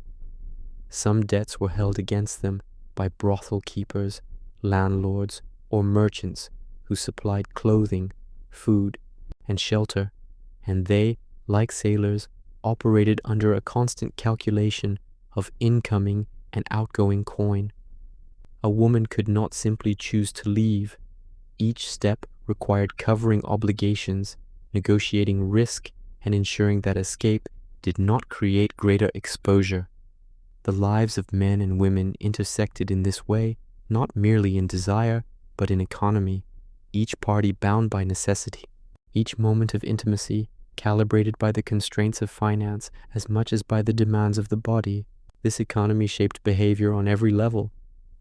Some debts were held against them by brothel keepers, landlords, or merchants who supplied clothing, food, and shelter, and they, like sailors, operated under a constant calculation of incoming and outgoing coin. A woman could not simply choose to leave. Each step required covering obligations, negotiating risk, and ensuring that escape did not create greater exposure. The lives of men and women intersected in this way, not merely in desire, but in economy, each party bound by necessity, each moment of intimacy calibrated by the constraints of finance as much as by the demands of the body. This economy shaped behavior on every level,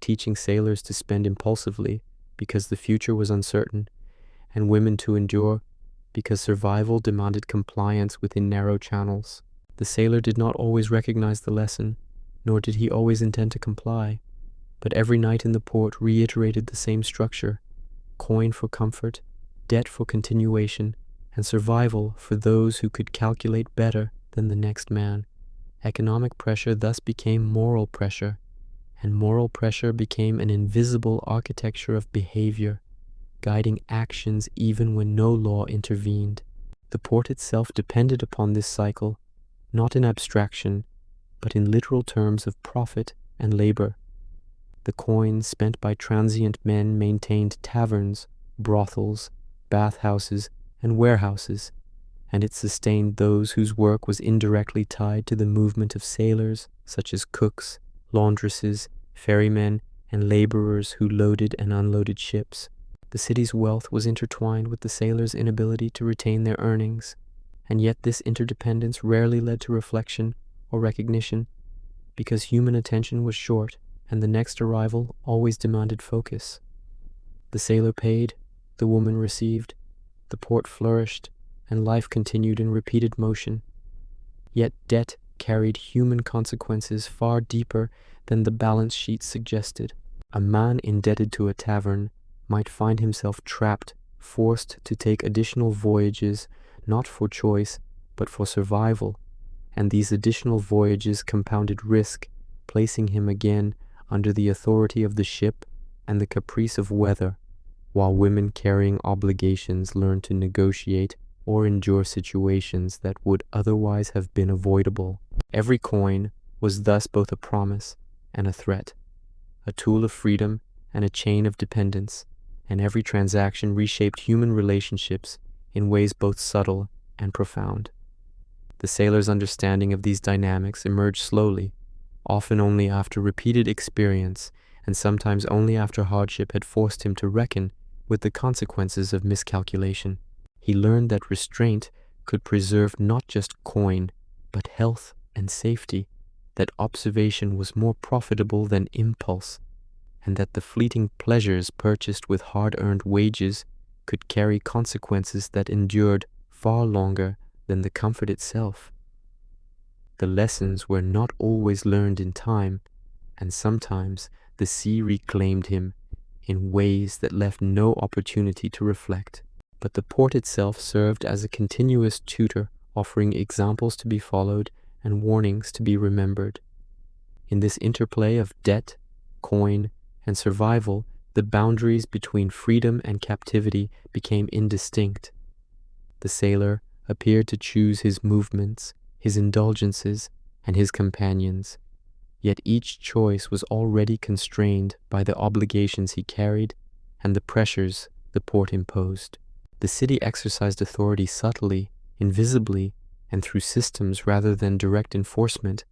teaching sailors to spend impulsively because the future was uncertain, and women to endure because survival demanded compliance within narrow channels. The sailor did not always recognize the lesson, nor did he always intend to comply, but every night in the port reiterated the same structure: coin for comfort, debt for continuation, and survival for those who could calculate better than the next man. Economic pressure thus became moral pressure, and moral pressure became an invisible architecture of behavior, guiding actions even when no law intervened. The port itself depended upon this cycle, not in abstraction, but in literal terms of profit and labor. The coins spent by transient men maintained taverns, brothels, bathhouses, and warehouses, and it sustained those whose work was indirectly tied to the movement of sailors, such as cooks, laundresses, ferrymen, and laborers who loaded and unloaded ships. The city's wealth was intertwined with the sailors' inability to retain their earnings, and yet this interdependence rarely led to reflection or recognition, because human attention was short and the next arrival always demanded focus. The sailor paid, the woman received, the port flourished, and life continued in repeated motion. Yet debt carried human consequences far deeper than the balance sheet suggested. A man indebted to a tavern might find himself trapped, forced to take additional voyages, not for choice, but for survival, and these additional voyages compounded risk, placing him again under the authority of the ship and the caprice of weather, while women carrying obligations learned to negotiate or endure situations that would otherwise have been avoidable. Every coin was thus both a promise and a threat, a tool of freedom and a chain of dependence, and every transaction reshaped human relationships in ways both subtle and profound. The sailor's understanding of these dynamics emerged slowly, often only after repeated experience, and sometimes only after hardship had forced him to reckon with the consequences of miscalculation. He learned that restraint could preserve not just coin, but health and safety, that observation was more profitable than impulse, and that the fleeting pleasures purchased with hard-earned wages could carry consequences that endured far longer than the comfort itself. The lessons were not always learned in time, and sometimes the sea reclaimed him in ways that left no opportunity to reflect. But the port itself served as a continuous tutor, offering examples to be followed and warnings to be remembered. In this interplay of debt, coin, and survival, the boundaries between freedom and captivity became indistinct. The sailor appeared to choose his movements, his indulgences, and his companions, yet each choice was already constrained by the obligations he carried and the pressures the port imposed. The city exercised authority subtly, invisibly, and through systems rather than direct enforcement,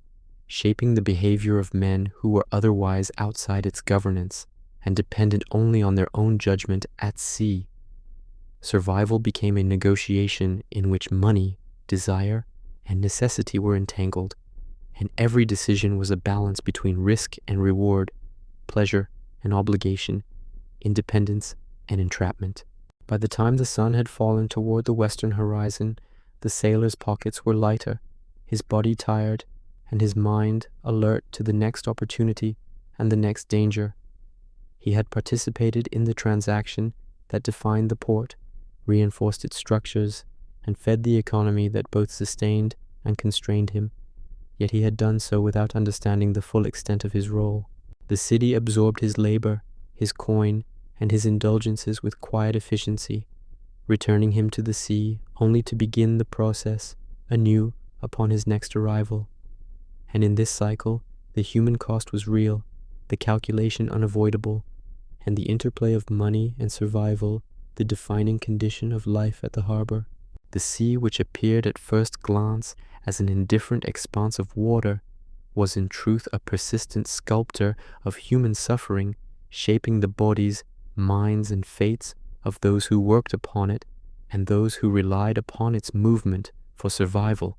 shaping the behavior of men who were otherwise outside its governance and dependent only on their own judgment at sea. Survival became a negotiation in which money, desire, and necessity were entangled, and every decision was a balance between risk and reward, pleasure and obligation, independence and entrapment. By the time the sun had fallen toward the western horizon, the sailor's pockets were lighter, his body tired, and his mind alert to the next opportunity and the next danger. He had participated in the transaction that defined the port, reinforced its structures, and fed the economy that both sustained and constrained him, yet he had done so without understanding the full extent of his role. The city absorbed his labor, his coin, and his indulgences with quiet efficiency, returning him to the sea only to begin the process anew upon his next arrival. And in this cycle, the human cost was real, the calculation unavoidable, and the interplay of money and survival the defining condition of life at the harbor. The sea, which appeared at first glance as an indifferent expanse of water, was in truth a persistent sculptor of human suffering, shaping the bodies, minds, and fates of those who worked upon it and those who relied upon its movement for survival.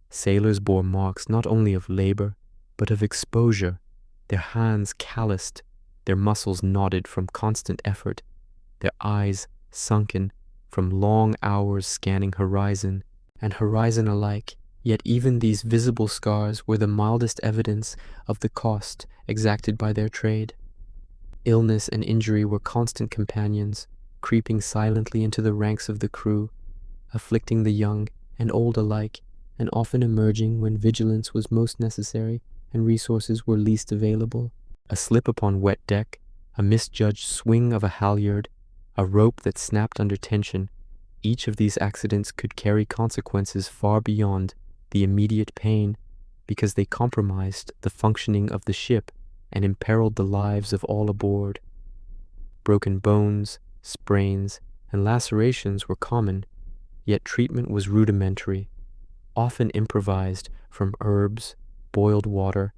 Sailors bore marks not only of labor, but of exposure, their hands calloused, their muscles knotted from constant effort, their eyes sunken from long hours scanning horizon and horizon alike. Yet even these visible scars were the mildest evidence of the cost exacted by their trade. Illness and injury were constant companions, creeping silently into the ranks of the crew, afflicting the young and old alike, and often emerging when vigilance was most necessary and resources were least available. A slip upon wet deck, a misjudged swing of a halyard, a rope that snapped under tension, each of these accidents could carry consequences far beyond the immediate pain, because they compromised the functioning of the ship and imperiled the lives of all aboard. Broken bones, sprains, and lacerations were common, yet treatment was rudimentary, often improvised from herbs, boiled water,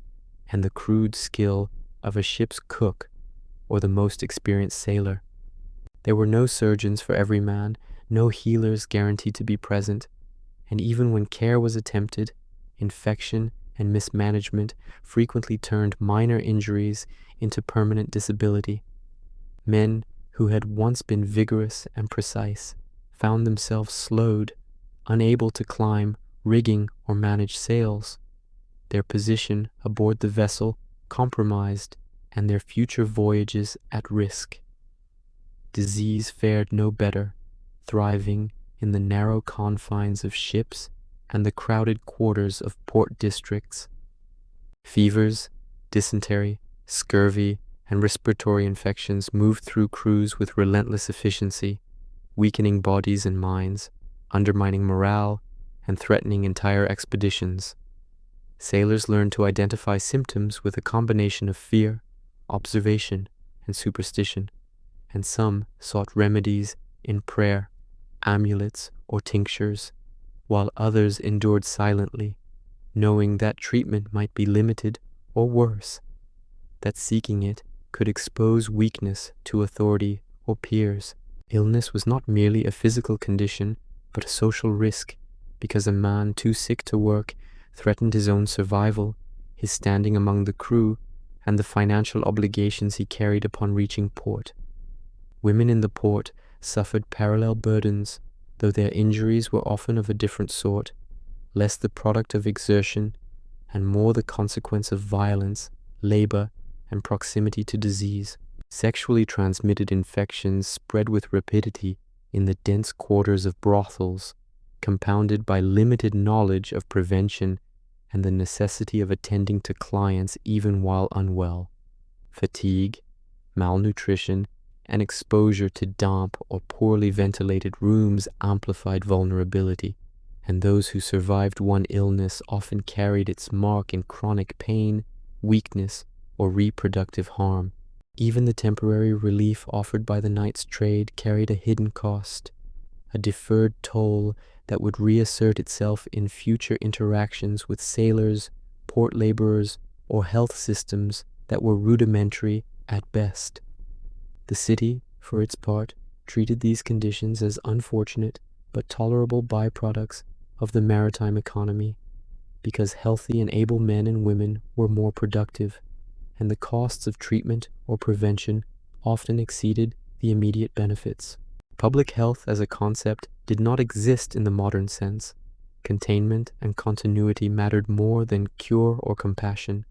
and the crude skill of a ship's cook or the most experienced sailor. There were no surgeons for every man, no healers guaranteed to be present, and even when care was attempted, infection and mismanagement frequently turned minor injuries into permanent disability. Men who had once been vigorous and precise found themselves slowed, unable to climb, rigging, or manage sails, their position aboard the vessel compromised, and their future voyages at risk. Disease fared no better, thriving in the narrow confines of ships and the crowded quarters of port districts. Fevers, dysentery, scurvy, and respiratory infections moved through crews with relentless efficiency, weakening bodies and minds, undermining morale, and threatening entire expeditions. Sailors learned to identify symptoms with a combination of fear, observation, and superstition, and some sought remedies in prayer, amulets, or tinctures, while others endured silently, knowing that treatment might be limited or worse, that seeking it could expose weakness to authority or peers. Illness was not merely a physical condition, but a social risk, because a man too sick to work threatened his own survival, his standing among the crew, and the financial obligations he carried upon reaching port. Women in the port suffered parallel burdens, though their injuries were often of a different sort, less the product of exertion and more the consequence of violence, labor, and proximity to disease. Sexually transmitted infections spread with rapidity in the dense quarters of brothels, compounded by limited knowledge of prevention and the necessity of attending to clients even while unwell. Fatigue, malnutrition, and exposure to damp or poorly ventilated rooms amplified vulnerability, and those who survived one illness often carried its mark in chronic pain, weakness, or reproductive harm. Even the temporary relief offered by the night's trade carried a hidden cost, a deferred toll that would reassert itself in future interactions with sailors, port laborers, or health systems that were rudimentary at best. The city, for its part, treated these conditions as unfortunate but tolerable byproducts of the maritime economy, because healthy and able men and women were more productive, and the costs of treatment or prevention often exceeded the immediate benefits. Public health as a concept did not exist in the modern sense. Containment and continuity mattered more than cure or compassion.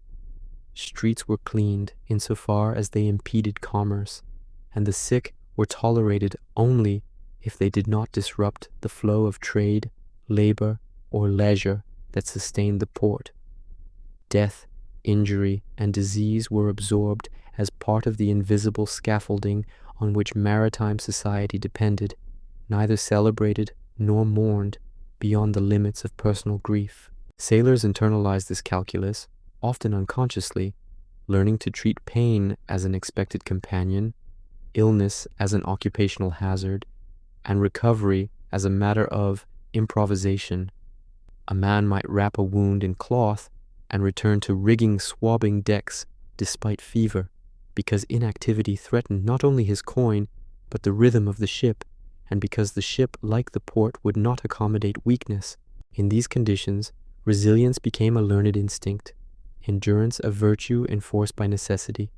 Streets were cleaned insofar as they impeded commerce, and the sick were tolerated only if they did not disrupt the flow of trade, labor, or leisure that sustained the port. Death, injury, and disease were absorbed as part of the invisible scaffolding on which maritime society depended, neither celebrated nor mourned beyond the limits of personal grief. Sailors internalized this calculus, often unconsciously, learning to treat pain as an expected companion, illness as an occupational hazard, and recovery as a matter of improvisation. A man might wrap a wound in cloth and returned to rigging swabbing decks despite fever, because inactivity threatened not only his coin, but the rhythm of the ship, and because the ship, like the port, would not accommodate weakness. In these conditions, resilience became a learned instinct, endurance a virtue enforced by necessity,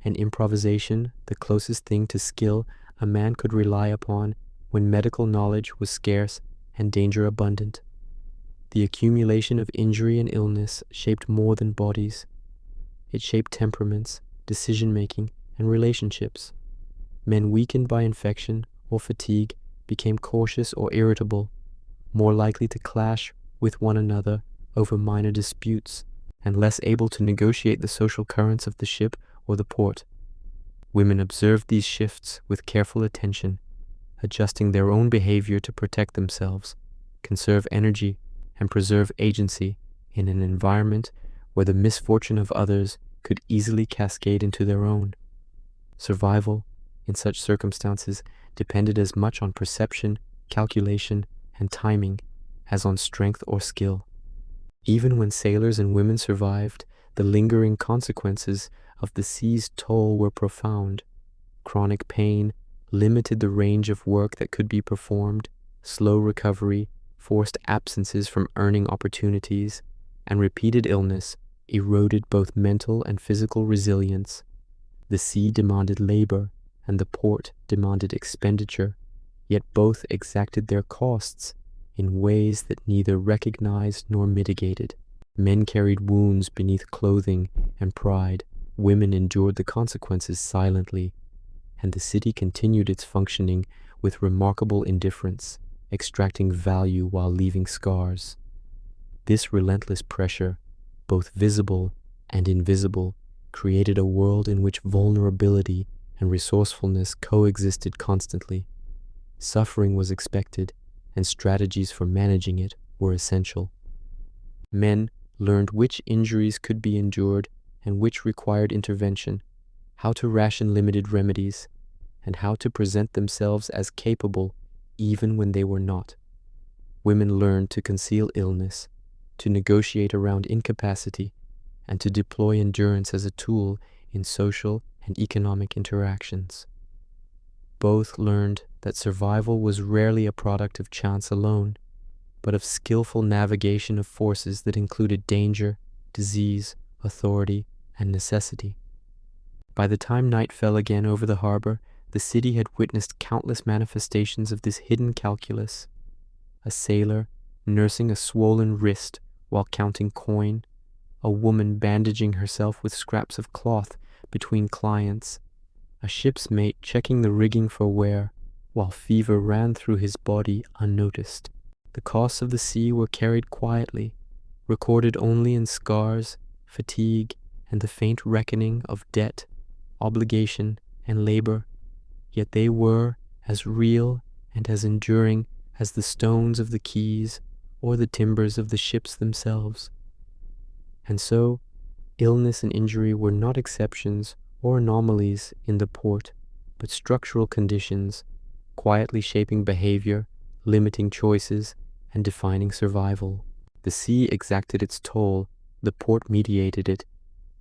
and improvisation the closest thing to skill a man could rely upon when medical knowledge was scarce and danger abundant. The accumulation of injury and illness shaped more than bodies. It shaped temperaments, decision-making, and relationships. Men weakened by infection or fatigue became cautious or irritable, more likely to clash with one another over minor disputes, and less able to negotiate the social currents of the ship or the port. Women observed these shifts with careful attention, adjusting their own behavior to protect themselves, conserve energy, and preserve agency in an environment where the misfortune of others could easily cascade into their own. Survival, in such circumstances, depended as much on perception, calculation, and timing as on strength or skill. Even when sailors and women survived, the lingering consequences of the sea's toll were profound. Chronic pain limited the range of work that could be performed, slow recovery, forced absences from earning opportunities, and repeated illness eroded both mental and physical resilience. The sea demanded labor, and the port demanded expenditure, yet both exacted their costs in ways that neither recognized nor mitigated. Men carried wounds beneath clothing and pride, women endured the consequences silently, and the city continued its functioning with remarkable indifference, extracting value while leaving scars. This relentless pressure, both visible and invisible, created a world in which vulnerability and resourcefulness coexisted constantly. Suffering was expected, and strategies for managing it were essential. Men learned which injuries could be endured and which required intervention, how to ration limited remedies, and how to present themselves as capable even when they were not. Women learned to conceal illness, to negotiate around incapacity, and to deploy endurance as a tool in social and economic interactions. Both learned that survival was rarely a product of chance alone, but of skillful navigation of forces that included danger, disease, authority, and necessity. By the time night fell again over the harbor, the city had witnessed countless manifestations of this hidden calculus. A sailor nursing a swollen wrist while counting coin, a woman bandaging herself with scraps of cloth between clients, a ship's mate checking the rigging for wear while fever ran through his body unnoticed. The costs of the sea were carried quietly, recorded only in scars, fatigue, and the faint reckoning of debt, obligation, and labor, yet they were as real and as enduring as the stones of the quays or the timbers of the ships themselves. And so, illness and injury were not exceptions or anomalies in the port, but structural conditions, quietly shaping behavior, limiting choices, and defining survival. The sea exacted its toll, the port mediated it,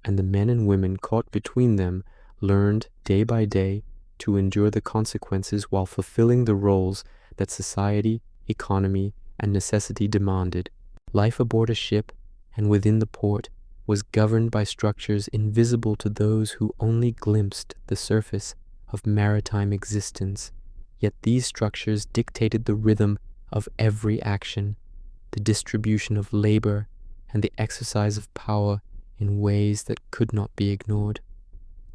and the men and women caught between them learned day by day to endure the consequences while fulfilling the roles that society, economy, and necessity demanded. Life aboard a ship and within the port was governed by structures invisible to those who only glimpsed the surface of maritime existence, yet these structures dictated the rhythm of every action, the distribution of labor, and the exercise of power in ways that could not be ignored.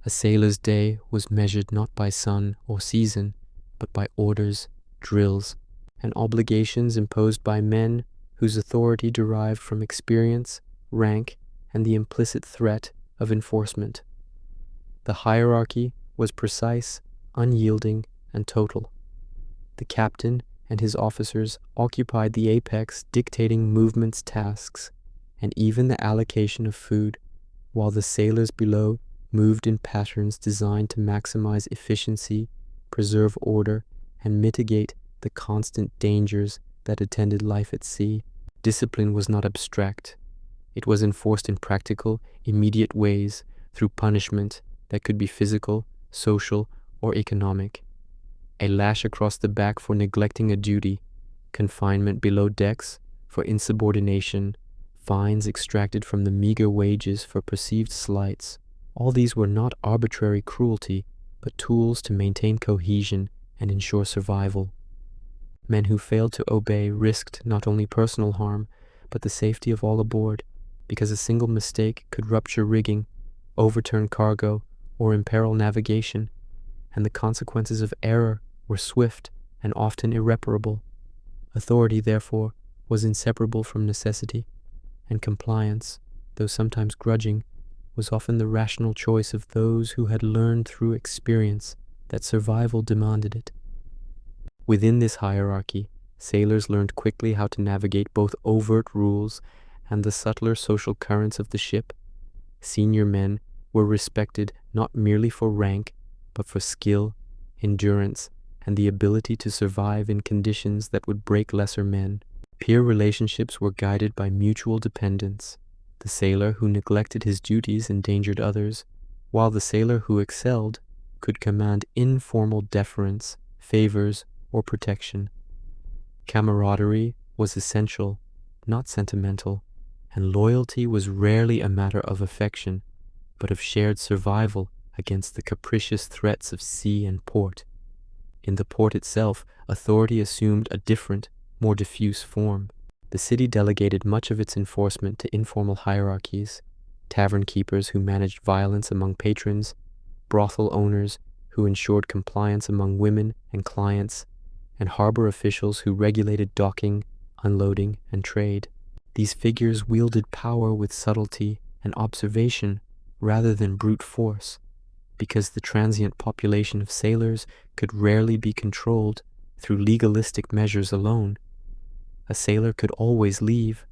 A sailor's day was measured not by sun or season, but by orders, drills, and obligations imposed by men whose authority derived from experience, rank, and the implicit threat of enforcement. The hierarchy was precise, unyielding, and total. The captain and his officers occupied the apex, dictating movement's tasks, and even the allocation of food, while the sailors below moved in patterns designed to maximize efficiency, preserve order, and mitigate the constant dangers that attended life at sea. Discipline was not abstract. It was enforced in practical, immediate ways through punishment that could be physical, social, or economic. A lash across the back for neglecting a duty, confinement below decks for insubordination, fines extracted from the meager wages for perceived slights. All these were not arbitrary cruelty, but tools to maintain cohesion and ensure survival. Men who failed to obey risked not only personal harm, but the safety of all aboard, because a single mistake could rupture rigging, overturn cargo, or imperil navigation, and the consequences of error were swift and often irreparable. Authority, therefore, was inseparable from necessity, and compliance, though sometimes grudging, was often the rational choice of those who had learned through experience that survival demanded it. Within this hierarchy, sailors learned quickly how to navigate both overt rules and the subtler social currents of the ship. Senior men were respected not merely for rank, but for skill, endurance, and the ability to survive in conditions that would break lesser men. Peer relationships were guided by mutual dependence. The sailor who neglected his duties endangered others, while the sailor who excelled could command informal deference, favors, or protection. Camaraderie was essential, not sentimental, and loyalty was rarely a matter of affection, but of shared survival against the capricious threats of sea and port. In the port itself, authority assumed a different, more diffuse form. The city delegated much of its enforcement to informal hierarchies: tavern keepers who managed violence among patrons, brothel owners who ensured compliance among women and clients, and harbor officials who regulated docking, unloading, and trade. These figures wielded power with subtlety and observation rather than brute force, because the transient population of sailors could rarely be controlled through legalistic measures alone. A sailor could always leave,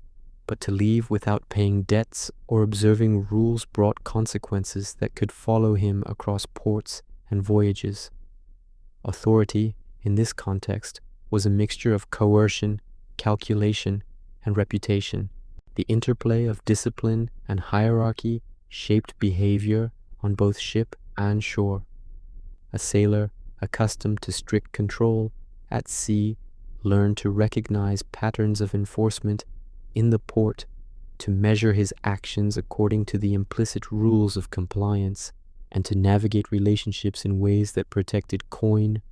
but to leave without paying debts or observing rules brought consequences that could follow him across ports and voyages. Authority, in this context, was a mixture of coercion, calculation, and reputation. The interplay of discipline and hierarchy shaped behavior on both ship and shore. A sailor, accustomed to strict control at sea, learned to recognize patterns of enforcement in the port, to measure his actions according to the implicit rules of compliance, and to navigate relationships in ways that protected coin,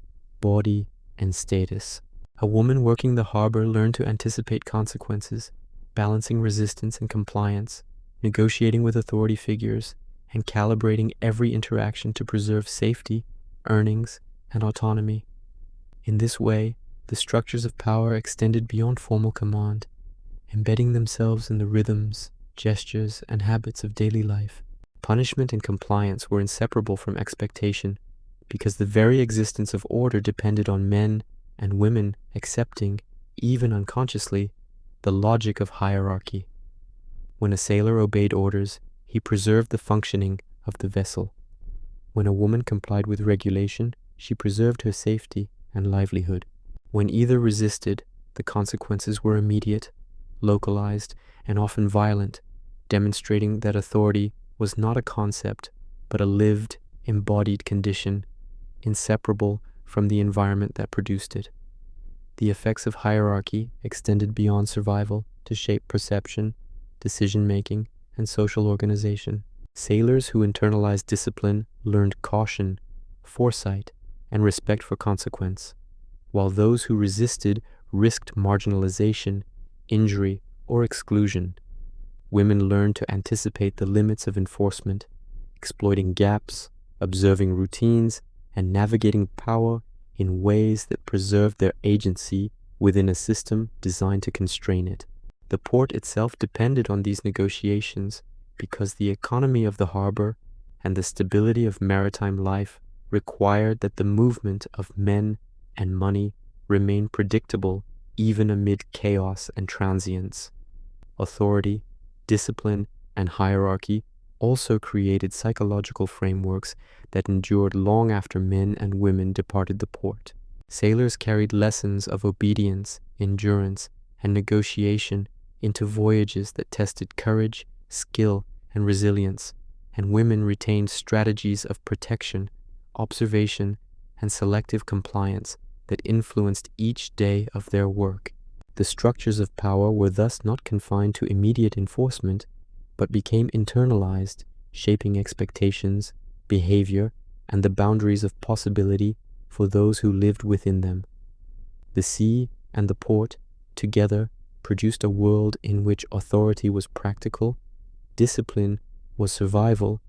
body, and status. A woman working the harbor learned to anticipate consequences, balancing resistance and compliance, negotiating with authority figures, and calibrating every interaction to preserve safety, earnings, and autonomy. In this way, the structures of power extended beyond formal command, embedding themselves in the rhythms, gestures, and habits of daily life. Punishment and compliance were inseparable from expectation, because the very existence of order depended on men and women accepting, even unconsciously, the logic of hierarchy. When a sailor obeyed orders, he preserved the functioning of the vessel. When a woman complied with regulation, she preserved her safety and livelihood. When either resisted, the consequences were immediate, localized, and often violent, demonstrating that authority was not a concept, but a lived, embodied condition, inseparable from the environment that produced it. The effects of hierarchy extended beyond survival to shape perception, decision-making, and social organization. Sailors who internalized discipline learned caution, foresight, and respect for consequence, while those who resisted risked marginalization, injury, or exclusion. Women learned to anticipate the limits of enforcement, exploiting gaps, observing routines, and navigating power in ways that preserved their agency within a system designed to constrain it. The port itself depended on these negotiations because the economy of the harbor and the stability of maritime life required that the movement of men and money remain predictable even amid chaos and transience. Authority, discipline, and hierarchy also created psychological frameworks that endured long after men and women departed the port. Sailors carried lessons of obedience, endurance, and negotiation into voyages that tested courage, skill, and resilience, and women retained strategies of protection, observation, and selective compliance that influenced each day of their work. The structures of power were thus not confined to immediate enforcement, but became internalized, shaping expectations, behavior, and the boundaries of possibility for those who lived within them. The sea and the port, together, produced a world in which authority was practical, discipline was survival,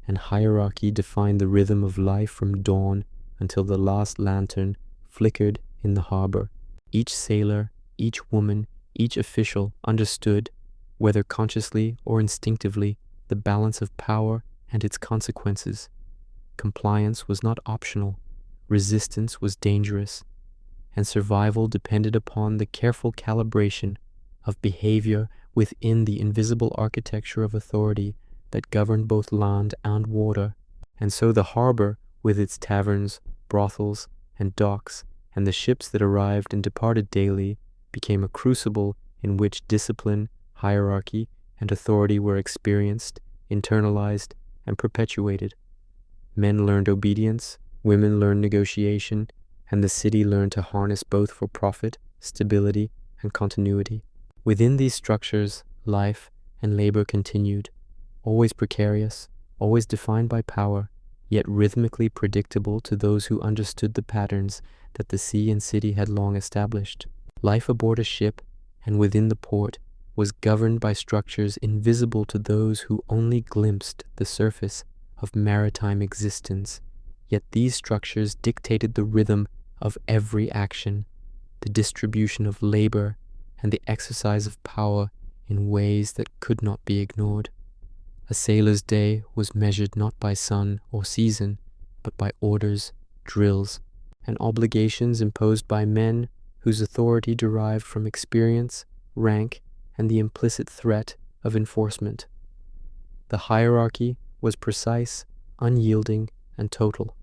and hierarchy defined the rhythm of life from dawn until the last lantern flickered in the harbor. Each sailor, each woman, each official understood, whether consciously or instinctively, the balance of power and its consequences. Compliance was not optional, resistance was dangerous, and survival depended upon the careful calibration of behavior within the invisible architecture of authority that governed both land and water. And so the harbor, with its taverns, brothels, and docks, and the ships that arrived and departed daily, became a crucible in which discipline, hierarchy, and authority were experienced, internalized, and perpetuated. Men learned obedience, women learned negotiation, and the city learned to harness both for profit, stability, and continuity. Within these structures, life and labor continued, always precarious, always defined by power, yet rhythmically predictable to those who understood the patterns that the sea and city had long established. Life aboard a ship and within the port was governed by structures invisible to those who only glimpsed the surface of maritime existence, yet these structures dictated the rhythm of every action, the distribution of labor, and the exercise of power in ways that could not be ignored. A sailor's day was measured not by sun or season, but by orders, drills, and obligations imposed by men whose authority derived from experience, rank, and the implicit threat of enforcement. The hierarchy was precise, unyielding, and total.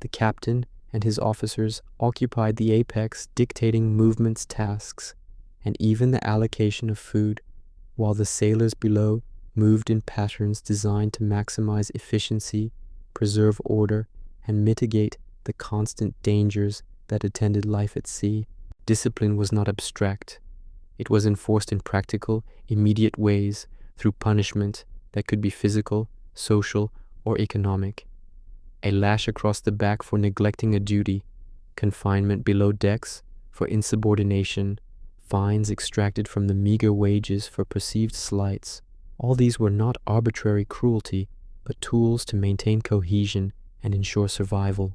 The captain and his officers occupied the apex, dictating movements, tasks, and even the allocation of food, while the sailors below moved in patterns designed to maximize efficiency, preserve order, and mitigate the constant dangers that attended life at sea. Discipline was not abstract. It was enforced in practical, immediate ways through punishment that could be physical, social, or economic. A lash across the back for neglecting a duty, confinement below decks for insubordination, fines extracted from the meager wages for perceived slights. All these were not arbitrary cruelty, but tools to maintain cohesion and ensure survival.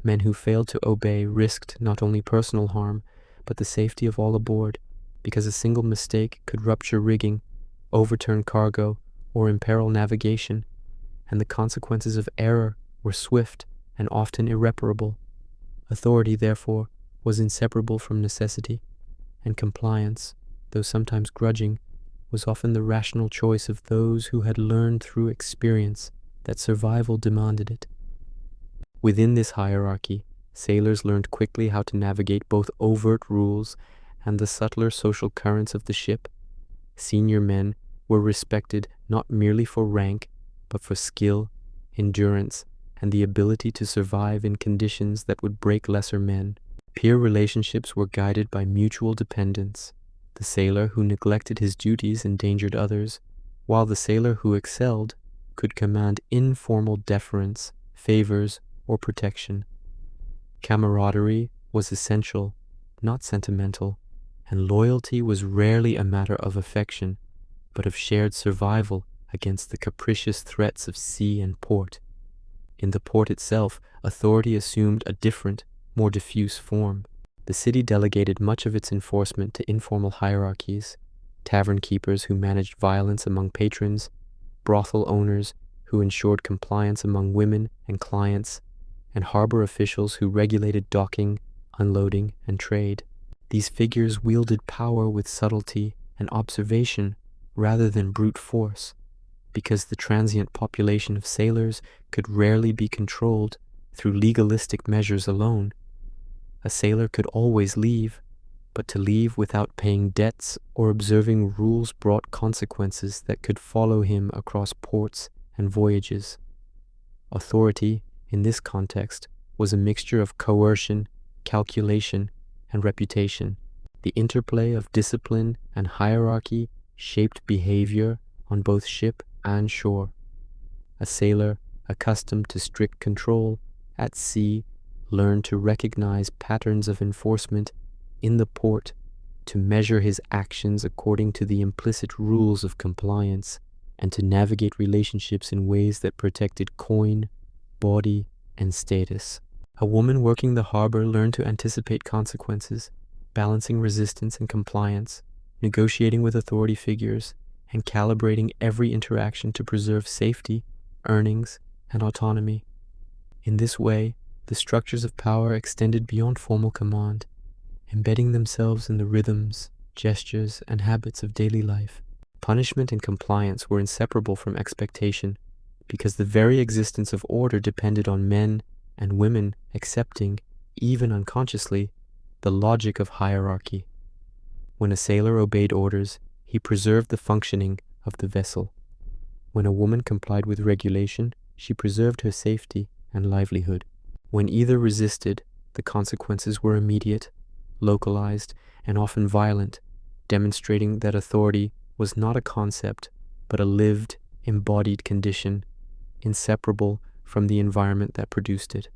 Men who failed to obey risked not only personal harm, but the safety of all aboard, because a single mistake could rupture rigging, overturn cargo, or imperil navigation, and the consequences of error were swift and often irreparable. Authority, therefore, was inseparable from necessity, and compliance, though sometimes grudging, was often the rational choice of those who had learned through experience that survival demanded it. Within this hierarchy, sailors learned quickly how to navigate both overt rules and the subtler social currents of the ship. Senior men were respected not merely for rank, but for skill, endurance, and the ability to survive in conditions that would break lesser men. Peer relationships were guided by mutual dependence. The sailor who neglected his duties endangered others, while the sailor who excelled could command informal deference, favors, or protection. Camaraderie was essential, not sentimental, and loyalty was rarely a matter of affection, but of shared survival against the capricious threats of sea and port. In the port itself, authority assumed a different, more diffuse form. The city delegated much of its enforcement to informal hierarchies, tavern keepers who managed violence among patrons, brothel owners who ensured compliance among women and clients, and harbor officials who regulated docking, unloading, and trade. These figures wielded power with subtlety and observation rather than brute force, because the transient population of sailors could rarely be controlled through legalistic measures alone. A sailor could always leave, but to leave without paying debts or observing rules brought consequences that could follow him across ports and voyages. Authority, in this context, was a mixture of coercion, calculation, and reputation. The interplay of discipline and hierarchy shaped behavior on both ship and shore. A sailor, accustomed to strict control at sea, learned to recognize patterns of enforcement in the port, to measure his actions according to the implicit rules of compliance, and to navigate relationships in ways that protected coin, body, and status. A woman working the harbor learned to anticipate consequences, balancing resistance and compliance, negotiating with authority figures, and calibrating every interaction to preserve safety, earnings, and autonomy. In this way, the structures of power extended beyond formal command, embedding themselves in the rhythms, gestures, and habits of daily life. Punishment and compliance were inseparable from expectation, because the very existence of order depended on men and women accepting, even unconsciously, the logic of hierarchy. When a sailor obeyed orders, he preserved the functioning of the vessel. When a woman complied with regulation, she preserved her safety and livelihood. When either resisted, the consequences were immediate, localized, and often violent, demonstrating that authority was not a concept, but a lived, embodied condition, inseparable from the environment that produced it.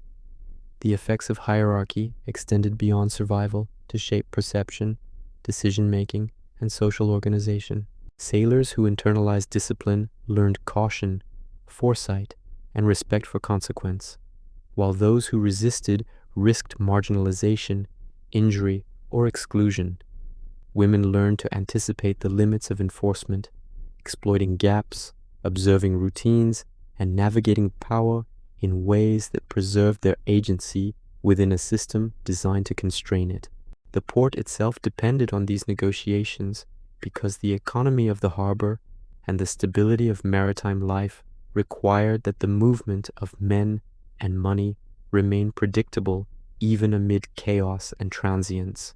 The effects of hierarchy extended beyond survival to shape perception, decision-making, and social organization. Sailors who internalized discipline learned caution, foresight, and respect for consequence, while those who resisted risked marginalization, injury, or exclusion. Women learned to anticipate the limits of enforcement, exploiting gaps, observing routines, and navigating power in ways that preserved their agency within a system designed to constrain it. The port itself depended on these negotiations because the economy of the harbor and the stability of maritime life required that the movement of men and money remain predictable even amid chaos and transience.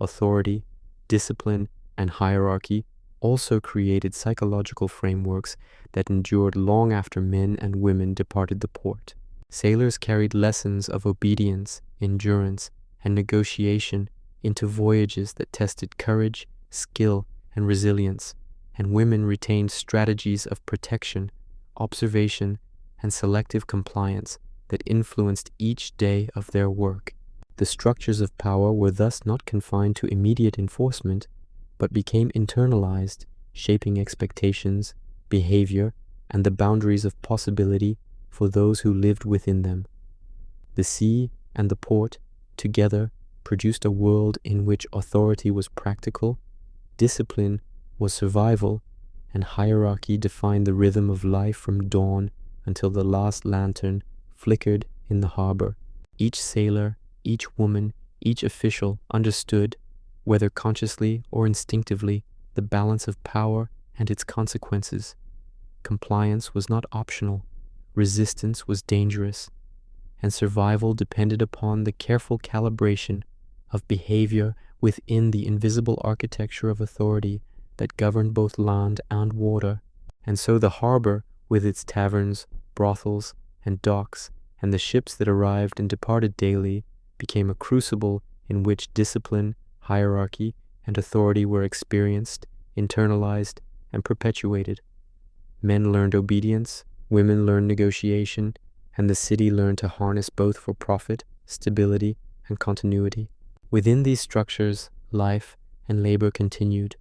Authority, discipline, and hierarchy also created psychological frameworks that endured long after men and women departed the port. Sailors carried lessons of obedience, endurance, and negotiation into voyages that tested courage, skill, and resilience, and women retained strategies of protection, observation, and selective compliance that influenced each day of their work. The structures of power were thus not confined to immediate enforcement, but became internalized, shaping expectations, behavior, and the boundaries of possibility for those who lived within them. The sea and the port, together, produced a world in which authority was practical, discipline was survival, and hierarchy defined the rhythm of life from dawn until the last lantern flickered in the harbor. Each sailor, each woman, each official understood, whether consciously or instinctively, the balance of power and its consequences. Compliance was not optional, resistance was dangerous, and survival depended upon the careful calibration of behavior within the invisible architecture of authority that governed both land and water. And so the harbor, with its taverns, brothels, and docks, and the ships that arrived and departed daily, became a crucible in which discipline, hierarchy, and authority were experienced, internalized, and perpetuated. Men learned obedience, women learned negotiation, and the city learned to harness both for profit, stability, and continuity. Within these structures, life and labor continued,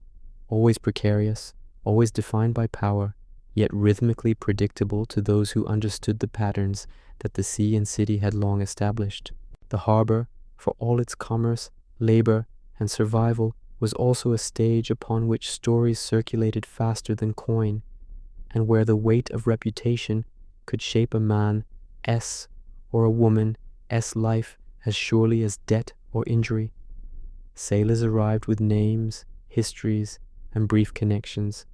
always precarious, always defined by power, yet rhythmically predictable to those who understood the patterns that the sea and city had long established. The harbor, for all its commerce, labor, and survival, was also a stage upon which stories circulated faster than coin, and where the weight of reputation could shape a man S or a woman S life as surely as debt or injury. Sailors arrived with names, histories, and brief connections,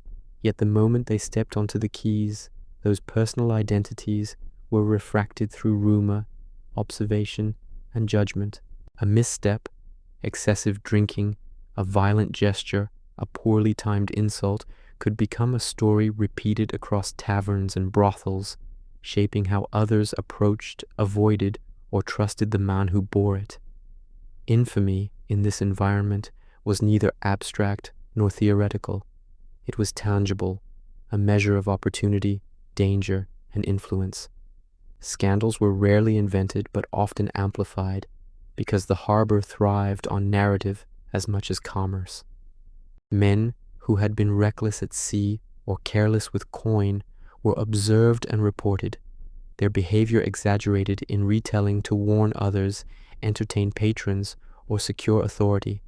yet the moment they stepped onto the quays, those personal identities were refracted through rumor, observation, and judgment. A misstep, excessive drinking, a violent gesture, a poorly timed insult could become a story repeated across taverns and brothels, shaping how others approached, avoided, or trusted the man who bore it. Infamy in this environment was neither abstract nor theoretical. It was tangible, a measure of opportunity, danger, and influence. Scandals were rarely invented but often amplified because the harbor thrived on narrative as much as commerce. Men who had been reckless at sea or careless with coin were observed and reported, their behavior exaggerated in retelling to warn others, entertain patrons, or secure authority.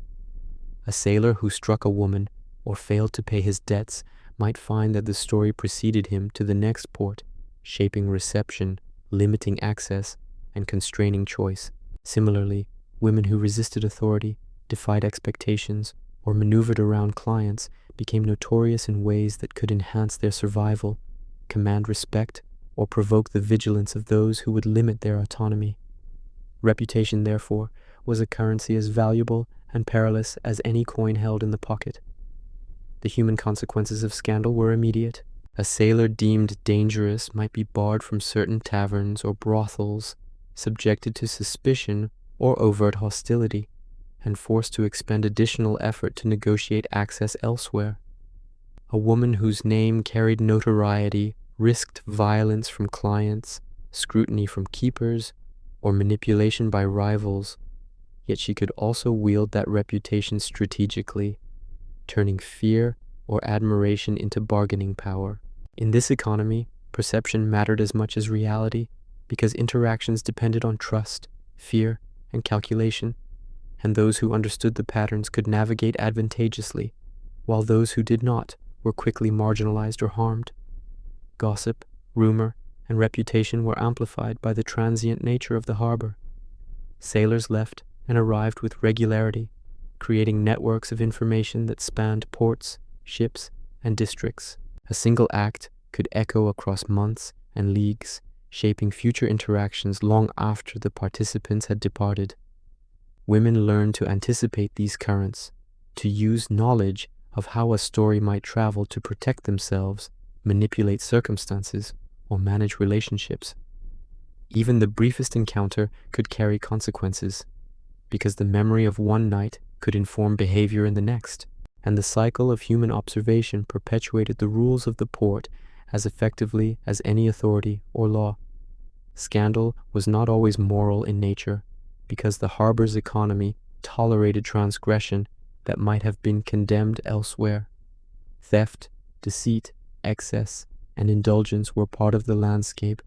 A sailor who struck a woman or failed to pay his debts might find that the story preceded him to the next port, shaping reception, limiting access, and constraining choice. Similarly, women who resisted authority, defied expectations, or maneuvered around clients became notorious in ways that could enhance their survival, command respect, or provoke the vigilance of those who would limit their autonomy. Reputation, therefore, was a currency as valuable and perilous as any coin held in the pocket. The human consequences of scandal were immediate. A sailor deemed dangerous might be barred from certain taverns or brothels, subjected to suspicion or overt hostility, and forced to expend additional effort to negotiate access elsewhere. A woman whose name carried notoriety risked violence from clients, scrutiny from keepers, or manipulation by rivals, yet she could also wield that reputation strategically, turning fear or admiration into bargaining power. In this economy, perception mattered as much as reality because interactions depended on trust, fear, and calculation, and those who understood the patterns could navigate advantageously, while those who did not were quickly marginalized or harmed. Gossip, rumor, and reputation were amplified by the transient nature of the harbor. Sailors left and arrived with regularity, creating networks of information that spanned ports, ships, and districts. A single act could echo across months and leagues, shaping future interactions long after the participants had departed. Women learned to anticipate these currents, to use knowledge of how a story might travel to protect themselves, manipulate circumstances, or manage relationships. Even the briefest encounter could carry consequences, because the memory of one night could inform behavior in the next, and the cycle of human observation perpetuated the rules of the port as effectively as any authority or law. Scandal was not always moral in nature, because the harbor's economy tolerated transgression that might have been condemned elsewhere. Theft, deceit, excess, and indulgence were part of the landscape,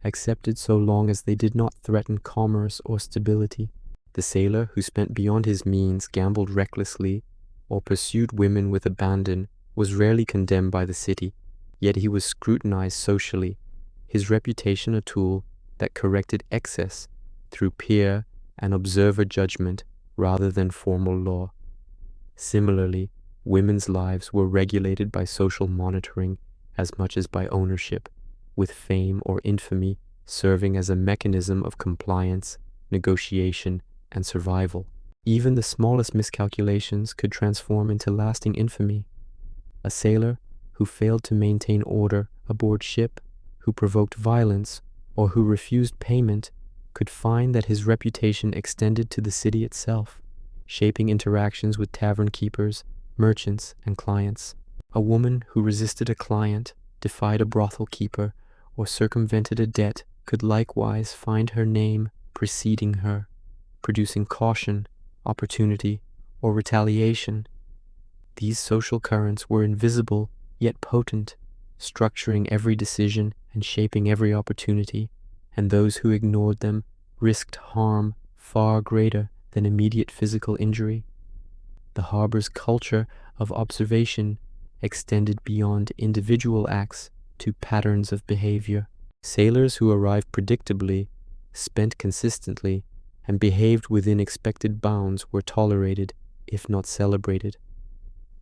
accepted so long as they did not threaten commerce or stability. The sailor who spent beyond his means, gambled recklessly, or pursued women with abandon was rarely condemned by the city, yet he was scrutinized socially, his reputation a tool that corrected excess through peer and observer judgment rather than formal law. Similarly, women's lives were regulated by social monitoring as much as by ownership, with fame or infamy serving as a mechanism of compliance, negotiation, and survival. Even the smallest miscalculations could transform into lasting infamy. A sailor who failed to maintain order aboard ship, who provoked violence, or who refused payment could find that his reputation extended to the city itself, shaping interactions with tavern keepers, merchants, and clients. A woman who resisted a client, defied a brothel keeper, or circumvented a debt could likewise find her name preceding her, producing caution, opportunity, or retaliation. These social currents were invisible yet potent, structuring every decision and shaping every opportunity, and those who ignored them risked harm far greater than immediate physical injury. The harbor's culture of observation extended beyond individual acts to patterns of behavior. Sailors who arrived predictably, spent consistently, and behaved within expected bounds were tolerated, if not celebrated.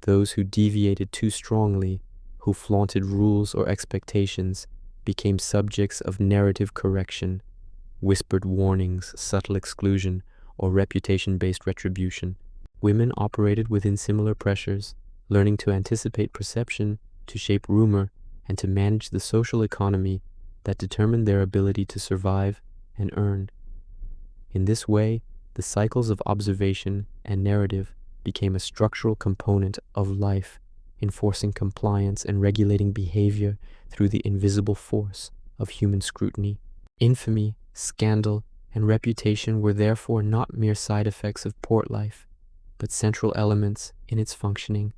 Those who deviated too strongly, who flaunted rules or expectations, became subjects of narrative correction, whispered warnings, subtle exclusion, or reputation-based retribution. Women operated within similar pressures, learning to anticipate perception, to shape rumor, and to manage the social economy that determined their ability to survive and earn. In this way, the cycles of observation and narrative became a structural component of life, enforcing compliance and regulating behavior through the invisible force of human scrutiny. Infamy, scandal, and reputation were therefore not mere side effects of port life, but central elements in its functioning.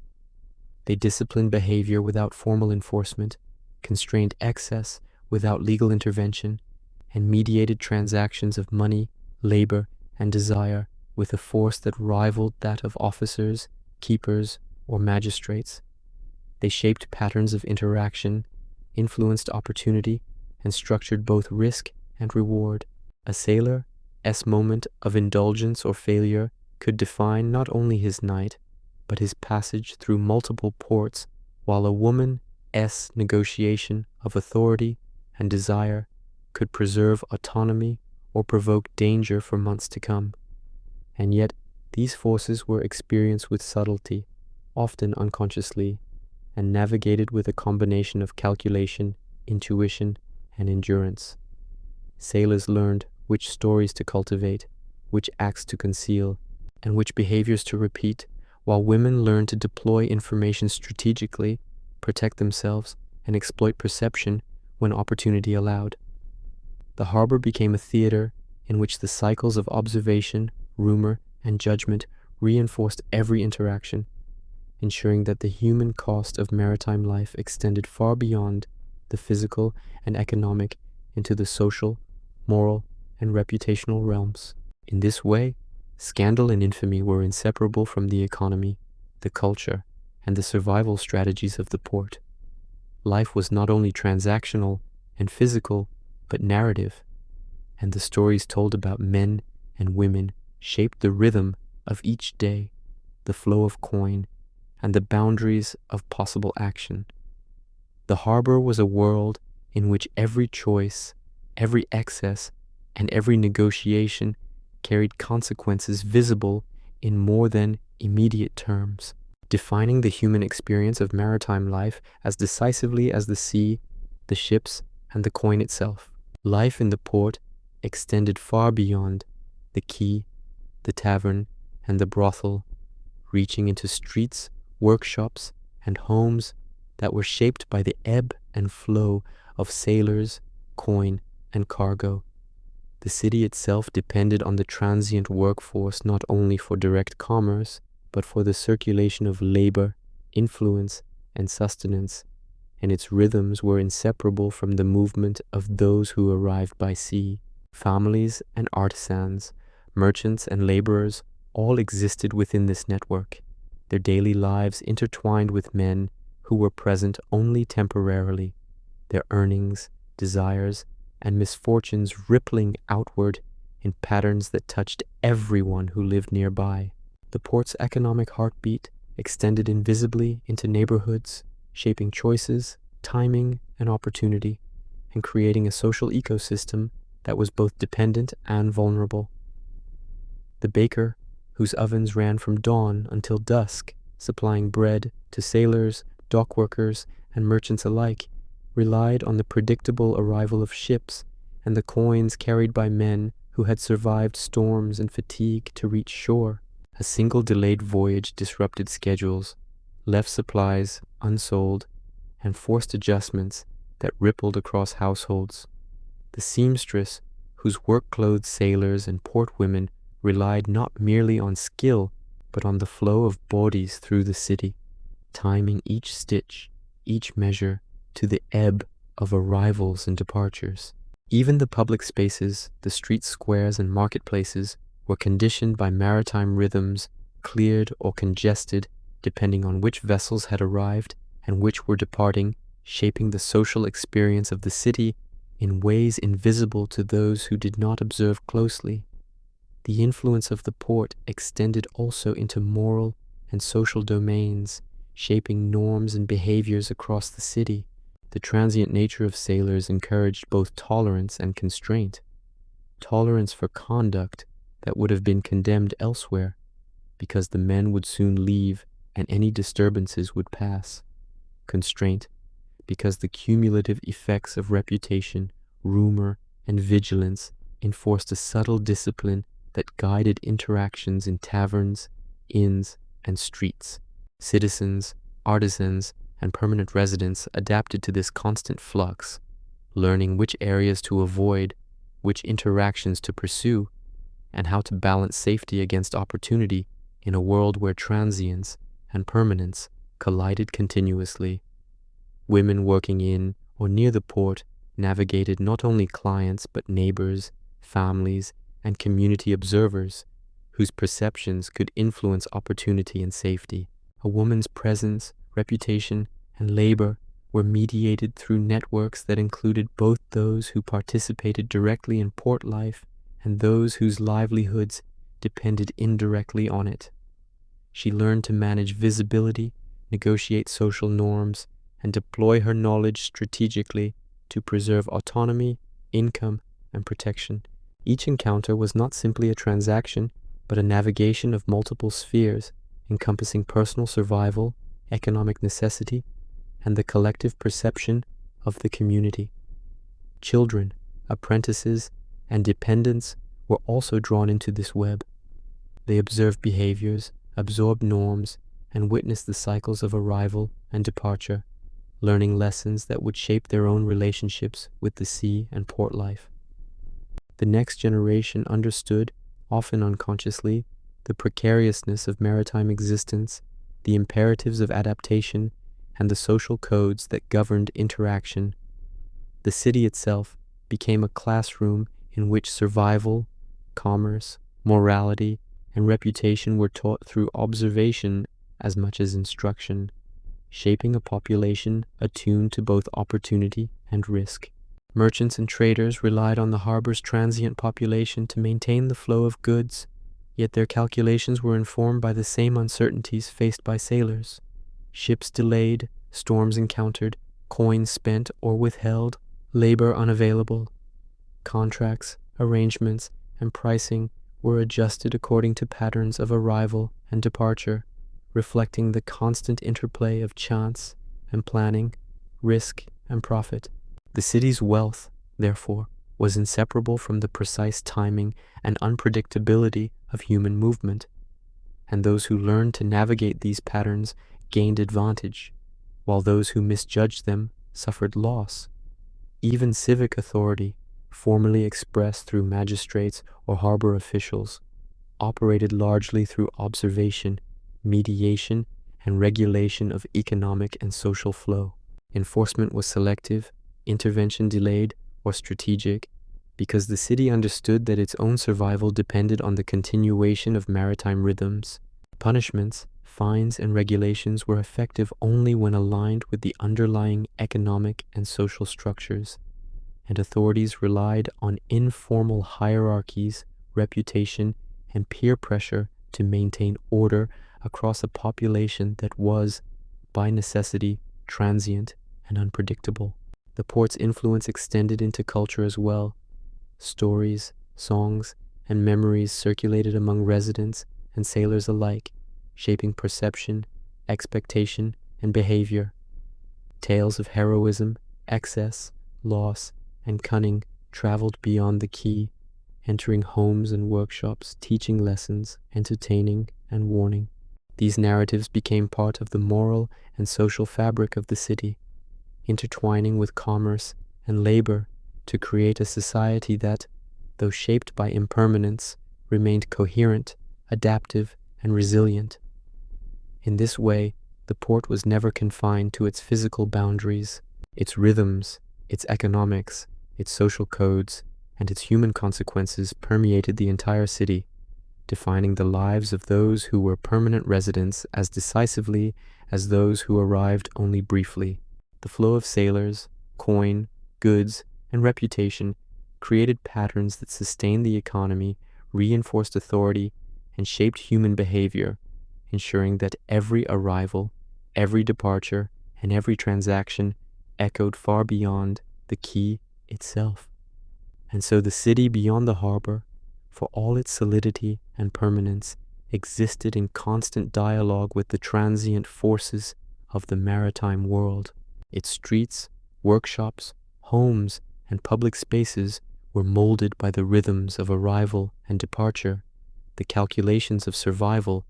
They disciplined behavior without formal enforcement, constrained excess without legal intervention, and mediated transactions of money, labor, and desire with a force that rivaled that of officers, keepers, or magistrates. They shaped patterns of interaction, influenced opportunity, and structured both risk and reward. A sailor's moment of indulgence or failure could define not only his night, but his passage through multiple ports, while a woman's negotiation of authority and desire could preserve autonomy or provoke danger for months to come. And yet, these forces were experienced with subtlety, often unconsciously, and navigated with a combination of calculation, intuition, and endurance. Sailors learned which stories to cultivate, which acts to conceal, and which behaviors to repeat, while women learned to deploy information strategically, protect themselves, and exploit perception when opportunity allowed. The harbor became a theater in which the cycles of observation, rumor, and judgment reinforced every interaction, ensuring that the human cost of maritime life extended far beyond the physical and economic into the social, moral, and reputational realms. In this way, scandal and infamy were inseparable from the economy, the culture, and the survival strategies of the port. Life was not only transactional and physical, but narrative, and the stories told about men and women shaped the rhythm of each day, the flow of coin, and the boundaries of possible action. The harbor was a world in which every choice, every excess, and every negotiation carried consequences visible in more than immediate terms, defining the human experience of maritime life as decisively as the sea, the ships, and the coin itself. Life in the port extended far beyond the quay, the tavern, and the brothel, reaching into streets, workshops, and homes that were shaped by the ebb and flow of sailors, coin, and cargo. The city itself depended on the transient workforce not only for direct commerce, but for the circulation of labor, influence, and sustenance, and its rhythms were inseparable from the movement of those who arrived by sea. Families and artisans, merchants and laborers all existed within this network, their daily lives intertwined with men who were present only temporarily, their earnings, desires, and misfortunes rippling outward in patterns that touched everyone who lived nearby. The port's economic heartbeat extended invisibly into neighborhoods, shaping choices, timing, and opportunity, and creating a social ecosystem that was both dependent and vulnerable. The baker, whose ovens ran from dawn until dusk, supplying bread to sailors, dock workers, and merchants alike, relied on the predictable arrival of ships and the coins carried by men who had survived storms and fatigue to reach shore. A single delayed voyage disrupted schedules, left supplies unsold, and forced adjustments that rippled across households. The seamstress, whose work-clothed sailors and port women relied not merely on skill, but on the flow of bodies through the city, timing each stitch, each measure, to the ebb of arrivals and departures. Even the public spaces, the street squares and marketplaces, were conditioned by maritime rhythms, cleared or congested, depending on which vessels had arrived and which were departing, shaping the social experience of the city in ways invisible to those who did not observe closely. The influence of the port extended also into moral and social domains, shaping norms and behaviors across the city. The transient nature of sailors encouraged both tolerance and constraint. Tolerance for conduct that would have been condemned elsewhere, because the men would soon leave and any disturbances would pass. Constraint, because the cumulative effects of reputation, rumor, and vigilance enforced a subtle discipline that guided interactions in taverns, inns, and streets. Citizens, artisans, and permanent residents adapted to this constant flux, learning which areas to avoid, which interactions to pursue, and how to balance safety against opportunity in a world where transience and permanence collided continuously. Women working in or near the port navigated not only clients but neighbors, families, and community observers whose perceptions could influence opportunity and safety. A woman's presence, reputation, and labor were mediated through networks that included both those who participated directly in port life and those whose livelihoods depended indirectly on it. She learned to manage visibility, negotiate social norms, and deploy her knowledge strategically to preserve autonomy, income, and protection. Each encounter was not simply a transaction, but a navigation of multiple spheres, encompassing personal survival, economic necessity, and the collective perception of the community. Children, apprentices, and dependents were also drawn into this web. They observed behaviors, absorbed norms, and witnessed the cycles of arrival and departure, learning lessons that would shape their own relationships with the sea and port life. The next generation understood, often unconsciously, the precariousness of maritime existence, the imperatives of adaptation, and the social codes that governed interaction. The city itself became a classroom in which survival, commerce, morality, and reputation were taught through observation as much as instruction, shaping a population attuned to both opportunity and risk. Merchants and traders relied on the harbor's transient population to maintain the flow of goods, yet their calculations were informed by the same uncertainties faced by sailors. Ships delayed, storms encountered, coins spent or withheld, labor unavailable. Contracts, arrangements, and pricing were adjusted according to patterns of arrival and departure, reflecting the constant interplay of chance and planning, risk and profit. The city's wealth, therefore, was inseparable from the precise timing and unpredictability of human movement, and those who learned to navigate these patterns gained advantage, while those who misjudged them suffered loss. Even civic authority, formally expressed through magistrates or harbor officials, operated largely through observation, mediation, and regulation of economic and social flow. Enforcement was selective, intervention delayed, or strategic, because the city understood that its own survival depended on the continuation of maritime rhythms. Punishments, fines, and regulations were effective only when aligned with the underlying economic and social structures, and authorities relied on informal hierarchies, reputation, and peer pressure to maintain order across a population that was, by necessity, transient and unpredictable. The port's influence extended into culture as well. Stories, songs, and memories circulated among residents and sailors alike, shaping perception, expectation, and behavior. Tales of heroism, excess, loss, and cunning traveled beyond the quay, entering homes and workshops, teaching lessons, entertaining, and warning. These narratives became part of the moral and social fabric of the city, intertwining with commerce and labor to create a society that, though shaped by impermanence, remained coherent, adaptive, and resilient. In this way, the port was never confined to its physical boundaries. Its rhythms, its economics, its social codes, and its human consequences permeated the entire city, defining the lives of those who were permanent residents as decisively as those who arrived only briefly. The flow of sailors, coin, goods, and reputation created patterns that sustained the economy, reinforced authority, and shaped human behavior, ensuring that every arrival, every departure, and every transaction echoed far beyond the quay itself. And so the city beyond the harbor, for all its solidity and permanence, existed in constant dialogue with the transient forces of the maritime world. Its streets, workshops, homes, and public spaces were molded by the rhythms of arrival and departure, the calculations of survival,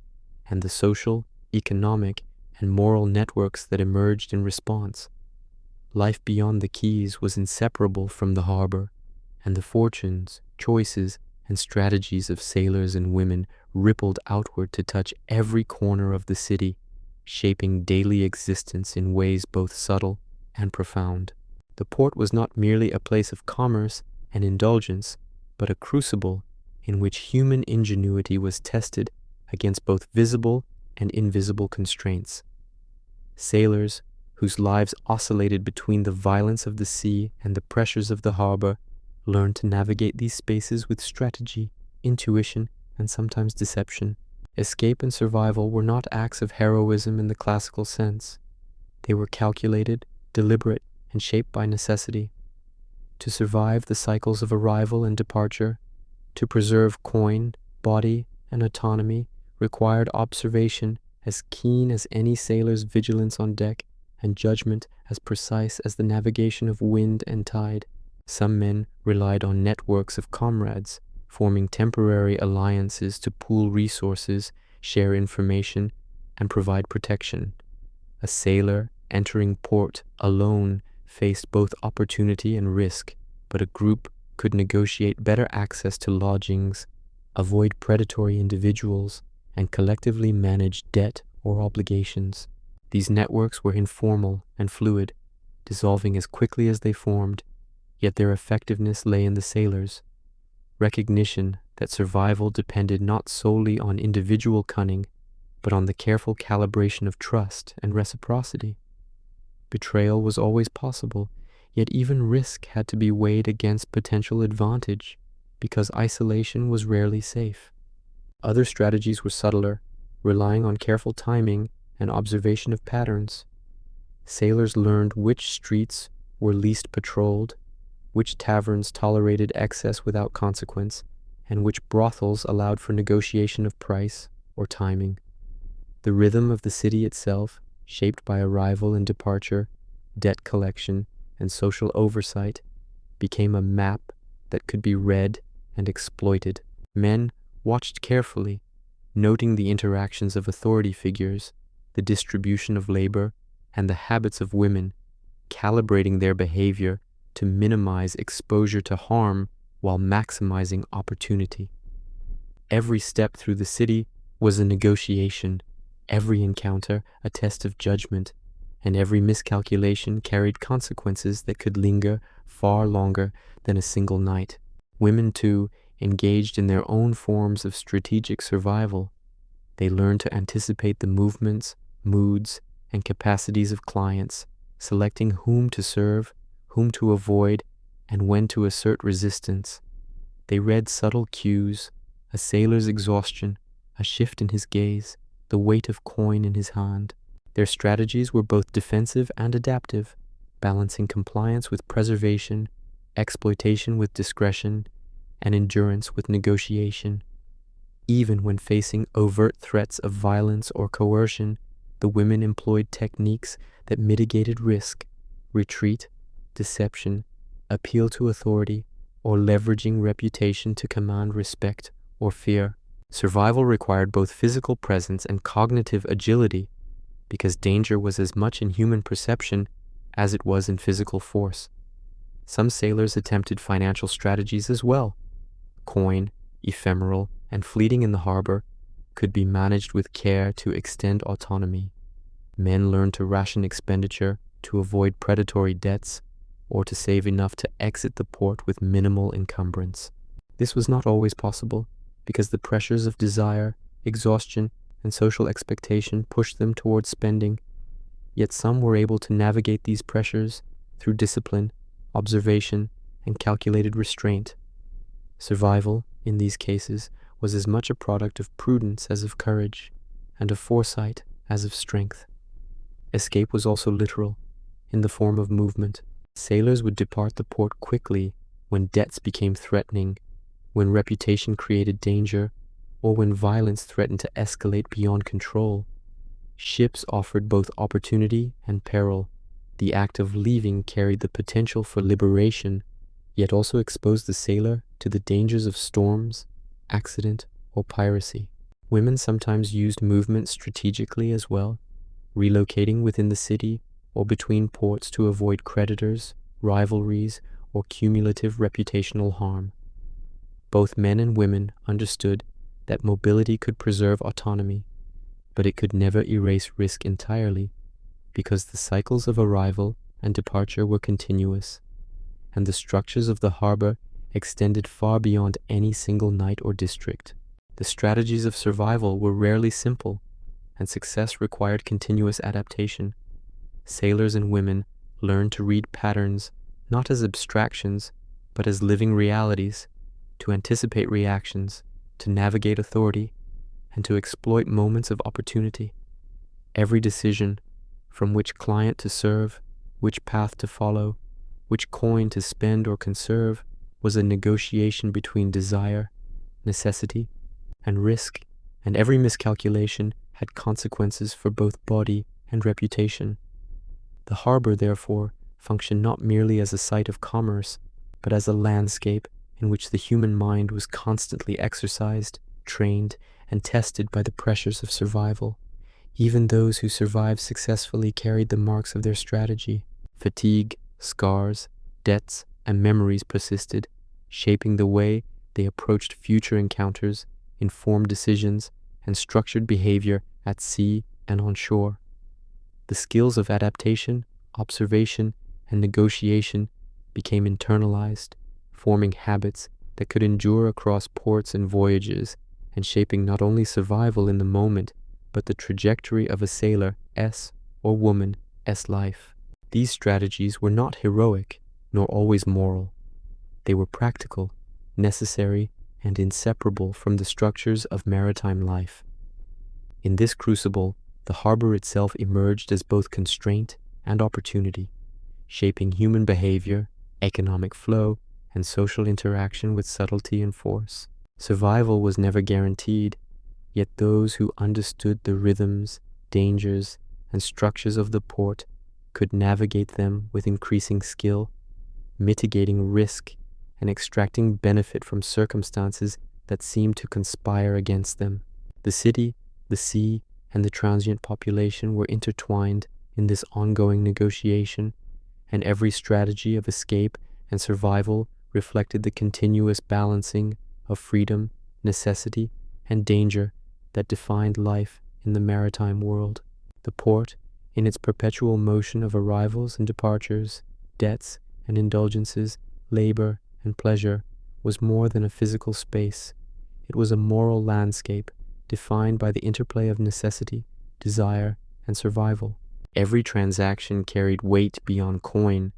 and the social, economic, and moral networks that emerged in response. Life beyond the quays was inseparable from the harbor, and the fortunes, choices, and strategies of sailors and women rippled outward to touch every corner of the city, shaping daily existence in ways both subtle and profound. The port was not merely a place of commerce and indulgence, but a crucible in which human ingenuity was tested against both visible and invisible constraints. Sailors, whose lives oscillated between the violence of the sea and the pressures of the harbor, learned to navigate these spaces with strategy, intuition, and sometimes deception. Escape and survival were not acts of heroism in the classical sense. They were calculated, deliberate, and shaped by necessity. To survive the cycles of arrival and departure, to preserve coin, body, and autonomy required observation as keen as any sailor's vigilance on deck, and judgment as precise as the navigation of wind and tide. Some men relied on networks of comrades, forming temporary alliances to pool resources, share information, and provide protection. A sailor entering port alone faced both opportunity and risk, but a group could negotiate better access to lodgings, avoid predatory individuals, and collectively manage debt or obligations. These networks were informal and fluid, dissolving as quickly as they formed, yet their effectiveness lay in the sailors' recognition that survival depended not solely on individual cunning, but on the careful calibration of trust and reciprocity. Betrayal was always possible, yet even risk had to be weighed against potential advantage, because isolation was rarely safe. Other strategies were subtler, relying on careful timing and observation of patterns. Sailors learned which streets were least patrolled, which taverns tolerated excess without consequence, and which brothels allowed for negotiation of price or timing. The rhythm of the city itself, shaped by arrival and departure, debt collection, and social oversight, became a map that could be read and exploited. Men watched carefully, noting the interactions of authority figures, the distribution of labor, and the habits of women, calibrating their behavior to minimize exposure to harm while maximizing opportunity. Every step through the city was a negotiation, every encounter a test of judgment, and every miscalculation carried consequences that could linger far longer than a single night. Women, too, engaged in their own forms of strategic survival. They learned to anticipate the movements, moods, and capacities of clients, selecting whom to serve, whom to avoid, and when to assert resistance. They read subtle cues, a sailor's exhaustion, a shift in his gaze, the weight of coin in his hand. Their strategies were both defensive and adaptive, balancing compliance with preservation, exploitation with discretion, and endurance with negotiation. Even when facing overt threats of violence or coercion, the women employed techniques that mitigated risk, retreat, deception, appeal to authority, or leveraging reputation to command respect or fear. Survival required both physical presence and cognitive agility, because danger was as much in human perception as it was in physical force. Some sailors attempted financial strategies as well. Coin, ephemeral, and fleeting in the harbor, could be managed with care to extend autonomy. Men learned to ration expenditure, to avoid predatory debts, or to save enough to exit the port with minimal encumbrance. This was not always possible, because the pressures of desire, exhaustion, and social expectation pushed them towards spending. Yet some were able to navigate these pressures through discipline, observation, and calculated restraint. Survival, in these cases, was as much a product of prudence as of courage, and of foresight as of strength. Escape was also literal, in the form of movement. Sailors would depart the port quickly when debts became threatening, when reputation created danger, or when violence threatened to escalate beyond control. Ships offered both opportunity and peril. The act of leaving carried the potential for liberation, yet also exposed the sailor to the dangers of storms, accident, or piracy. Women sometimes used movement strategically as well, relocating within the city or between ports to avoid creditors, rivalries, or cumulative reputational harm. Both men and women understood that mobility could preserve autonomy, but it could never erase risk entirely, because the cycles of arrival and departure were continuous, and the structures of the harbor extended far beyond any single night or district. The strategies of survival were rarely simple, and success required continuous adaptation. Sailors and women learned to read patterns not as abstractions, but as living realities, to anticipate reactions, to navigate authority, and to exploit moments of opportunity. Every decision, from which client to serve, which path to follow, which coin to spend or conserve, was a negotiation between desire, necessity, and risk, and every miscalculation had consequences for both body and reputation. The harbor, therefore, functioned not merely as a site of commerce, but as a landscape in which the human mind was constantly exercised, trained, and tested by the pressures of survival. Even those who survived successfully carried the marks of their strategy. Fatigue, scars, debts, and memories persisted, shaping the way they approached future encounters, informed decisions, and structured behavior at sea and on shore. The skills of adaptation, observation, and negotiation became internalized, forming habits that could endure across ports and voyages, and shaping not only survival in the moment, but the trajectory of a sailor's or woman's life. These strategies were not heroic, nor always moral. They were practical, necessary, and inseparable from the structures of maritime life. In this crucible, the harbor itself emerged as both constraint and opportunity, shaping human behavior, economic flow, and social interaction with subtlety and force. Survival was never guaranteed, yet those who understood the rhythms, dangers, and structures of the port could navigate them with increasing skill, mitigating risk and extracting benefit from circumstances that seemed to conspire against them. The city, the sea, and the transient population were intertwined in this ongoing negotiation, and every strategy of escape and survival reflected the continuous balancing of freedom, necessity, and danger that defined life in the maritime world. The port, in its perpetual motion of arrivals and departures, debts and indulgences, labor and pleasure, was more than a physical space. It was a moral landscape defined by the interplay of necessity, desire, and survival. Every transaction carried weight beyond coin.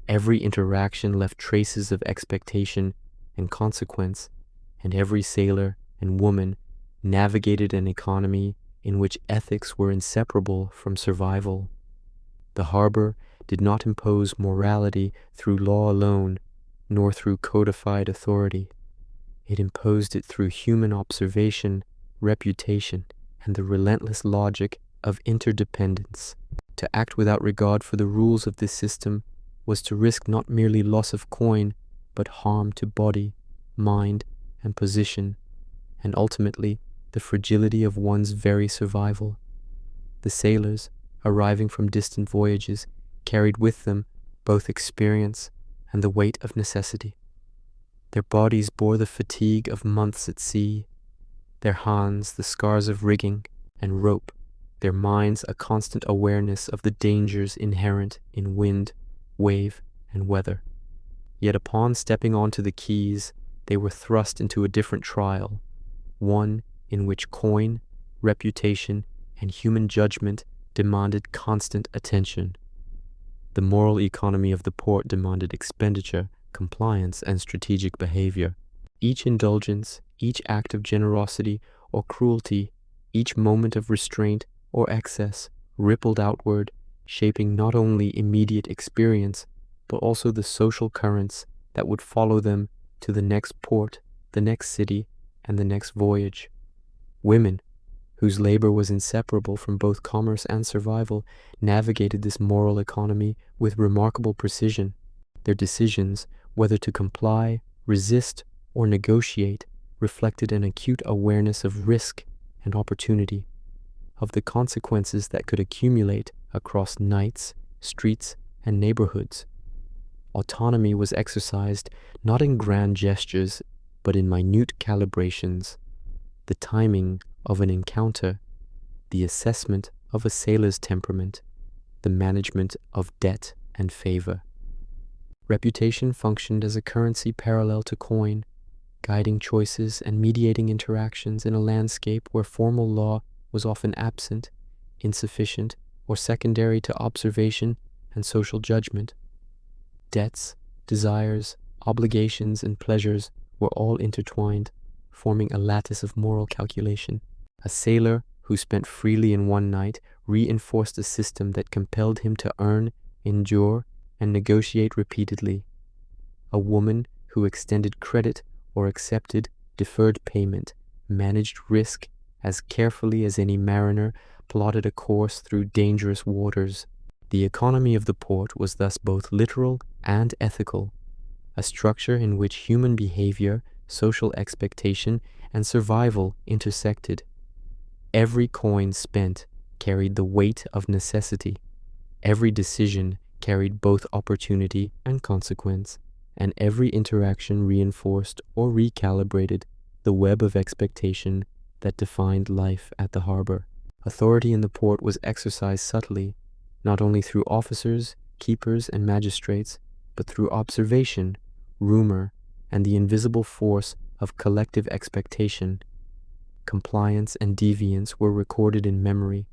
Every interaction left traces of expectation and consequence, and every sailor and woman navigated an economy in which ethics were inseparable from survival. The harbor did not impose morality through law alone, nor through codified authority. It imposed it through human observation, reputation, and the relentless logic of interdependence. To act without regard for the rules of this system was to risk not merely loss of coin, but harm to body, mind, and position, and ultimately the fragility of one's very survival. The sailors, arriving from distant voyages, carried with them both experience and the weight of necessity. Their bodies bore the fatigue of months at sea, their hands the scars of rigging and rope, their minds a constant awareness of the dangers inherent in wind, wave, and weather. Yet upon stepping onto the quays, they were thrust into a different trial, one in which coin, reputation, and human judgment demanded constant attention. The moral economy of the port demanded expenditure, compliance, and strategic behavior. Each indulgence, each act of generosity or cruelty, each moment of restraint or excess rippled outward, shaping not only immediate experience, but also the social currents that would follow them to the next port the next city, and the next voyage. Women, whose labor was inseparable from both commerce and survival, navigated this moral economy with remarkable precision. Their decisions, whether to comply, resist, or negotiate, reflected an acute awareness of risk and opportunity, of the consequences that could accumulate across nights, streets, and neighborhoods. Autonomy was exercised not in grand gestures, but in minute calibrations. The timing of an encounter, the assessment of a sailor's temperament, the management of debt and favor. Reputation functioned as a currency parallel to coin, guiding choices and mediating interactions in a landscape where formal law was often absent, insufficient, or secondary to observation and social judgment. Debts, desires, obligations, and pleasures were all intertwined, forming a lattice of moral calculation. A sailor who spent freely in one night reinforced a system that compelled him to earn, endure, and negotiate repeatedly. A woman who extended credit or accepted deferred payment managed risk as carefully as any mariner plotted a course through dangerous waters. The economy of the port was thus both literal and ethical, a structure in which human behavior, social expectation, and survival intersected. Every coin spent carried the weight of necessity. Every decision carried both opportunity and consequence, and every interaction reinforced or recalibrated the web of expectation that defined life at the harbor. Authority in the port was exercised subtly, not only through officers, keepers, and magistrates, but through observation, rumor, and the invisible force of collective expectation. Compliance and deviance were recorded in memory,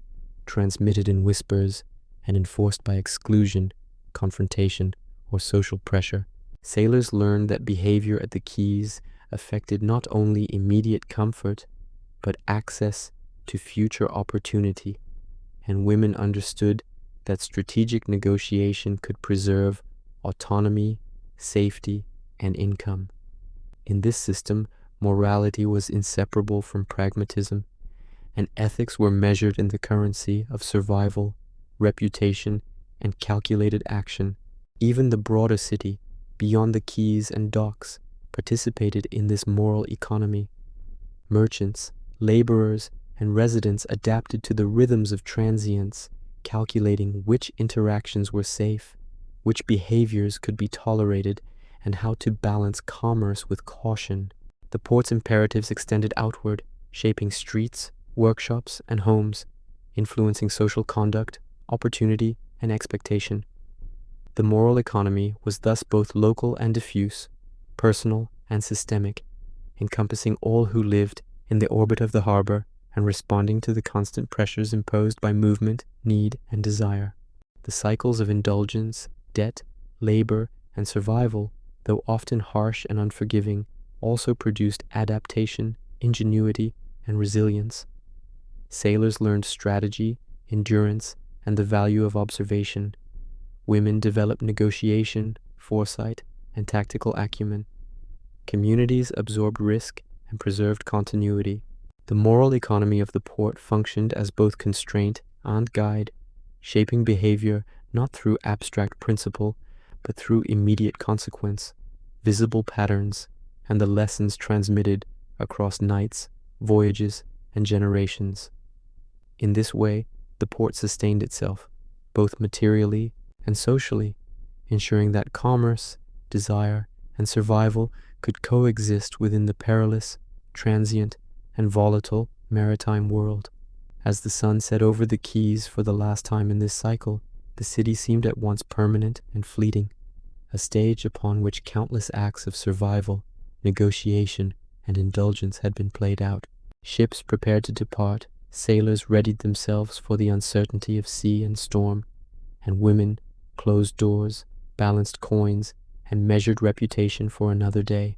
transmitted in whispers, and enforced by exclusion, confrontation, or social pressure. Sailors learned that behavior at the quays affected not only immediate comfort, but access to future opportunity, and women understood that strategic negotiation could preserve autonomy, safety, and income. In this system, morality was inseparable from pragmatism, and ethics were measured in the currency of survival, reputation, and calculated action. Even the broader city, beyond the quays and docks, participated in this moral economy. Merchants, laborers, and residents adapted to the rhythms of transience, calculating which interactions were safe, which behaviors could be tolerated, and how to balance commerce with caution. The port's imperatives extended outward, shaping streets, workshops, and homes, influencing social conduct, opportunity, and expectation. The moral economy was thus both local and diffuse, personal and systemic, encompassing all who lived in the orbit of the harbor and responding to the constant pressures imposed by movement, need, and desire. The cycles of indulgence, debt, labor, and survival, though often harsh and unforgiving, also produced adaptation, ingenuity, and resilience. Sailors learned strategy, endurance, and the value of observation. Women developed negotiation, foresight, and tactical acumen. Communities absorbed risk and preserved continuity. The moral economy of the port functioned as both constraint and guide, shaping behavior not through abstract principle, but through immediate consequence, visible patterns, and the lessons transmitted across nights, voyages, and generations. In this way, the port sustained itself, both materially and socially, ensuring that commerce, desire, and survival could coexist within the perilous, transient, and volatile maritime world. As the sun set over the quays for the last time in this cycle, the city seemed at once permanent and fleeting, a stage upon which countless acts of survival, negotiation, and indulgence had been played out. Ships prepared to depart, sailors readied themselves for the uncertainty of sea and storm, and women closed doors, balanced coins, and measured reputation for another day.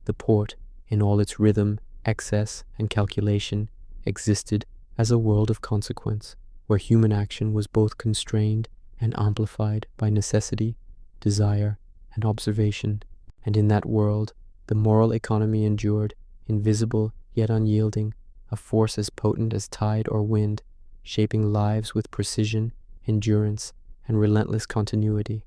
The port, in all its rhythm, excess, and calculation, existed as a world of consequence, where human action was both constrained and amplified by necessity, desire, and observation, and in that world, The moral economy endured, invisible yet unyielding, a force as potent as tide or wind, shaping lives with precision, endurance, and relentless continuity.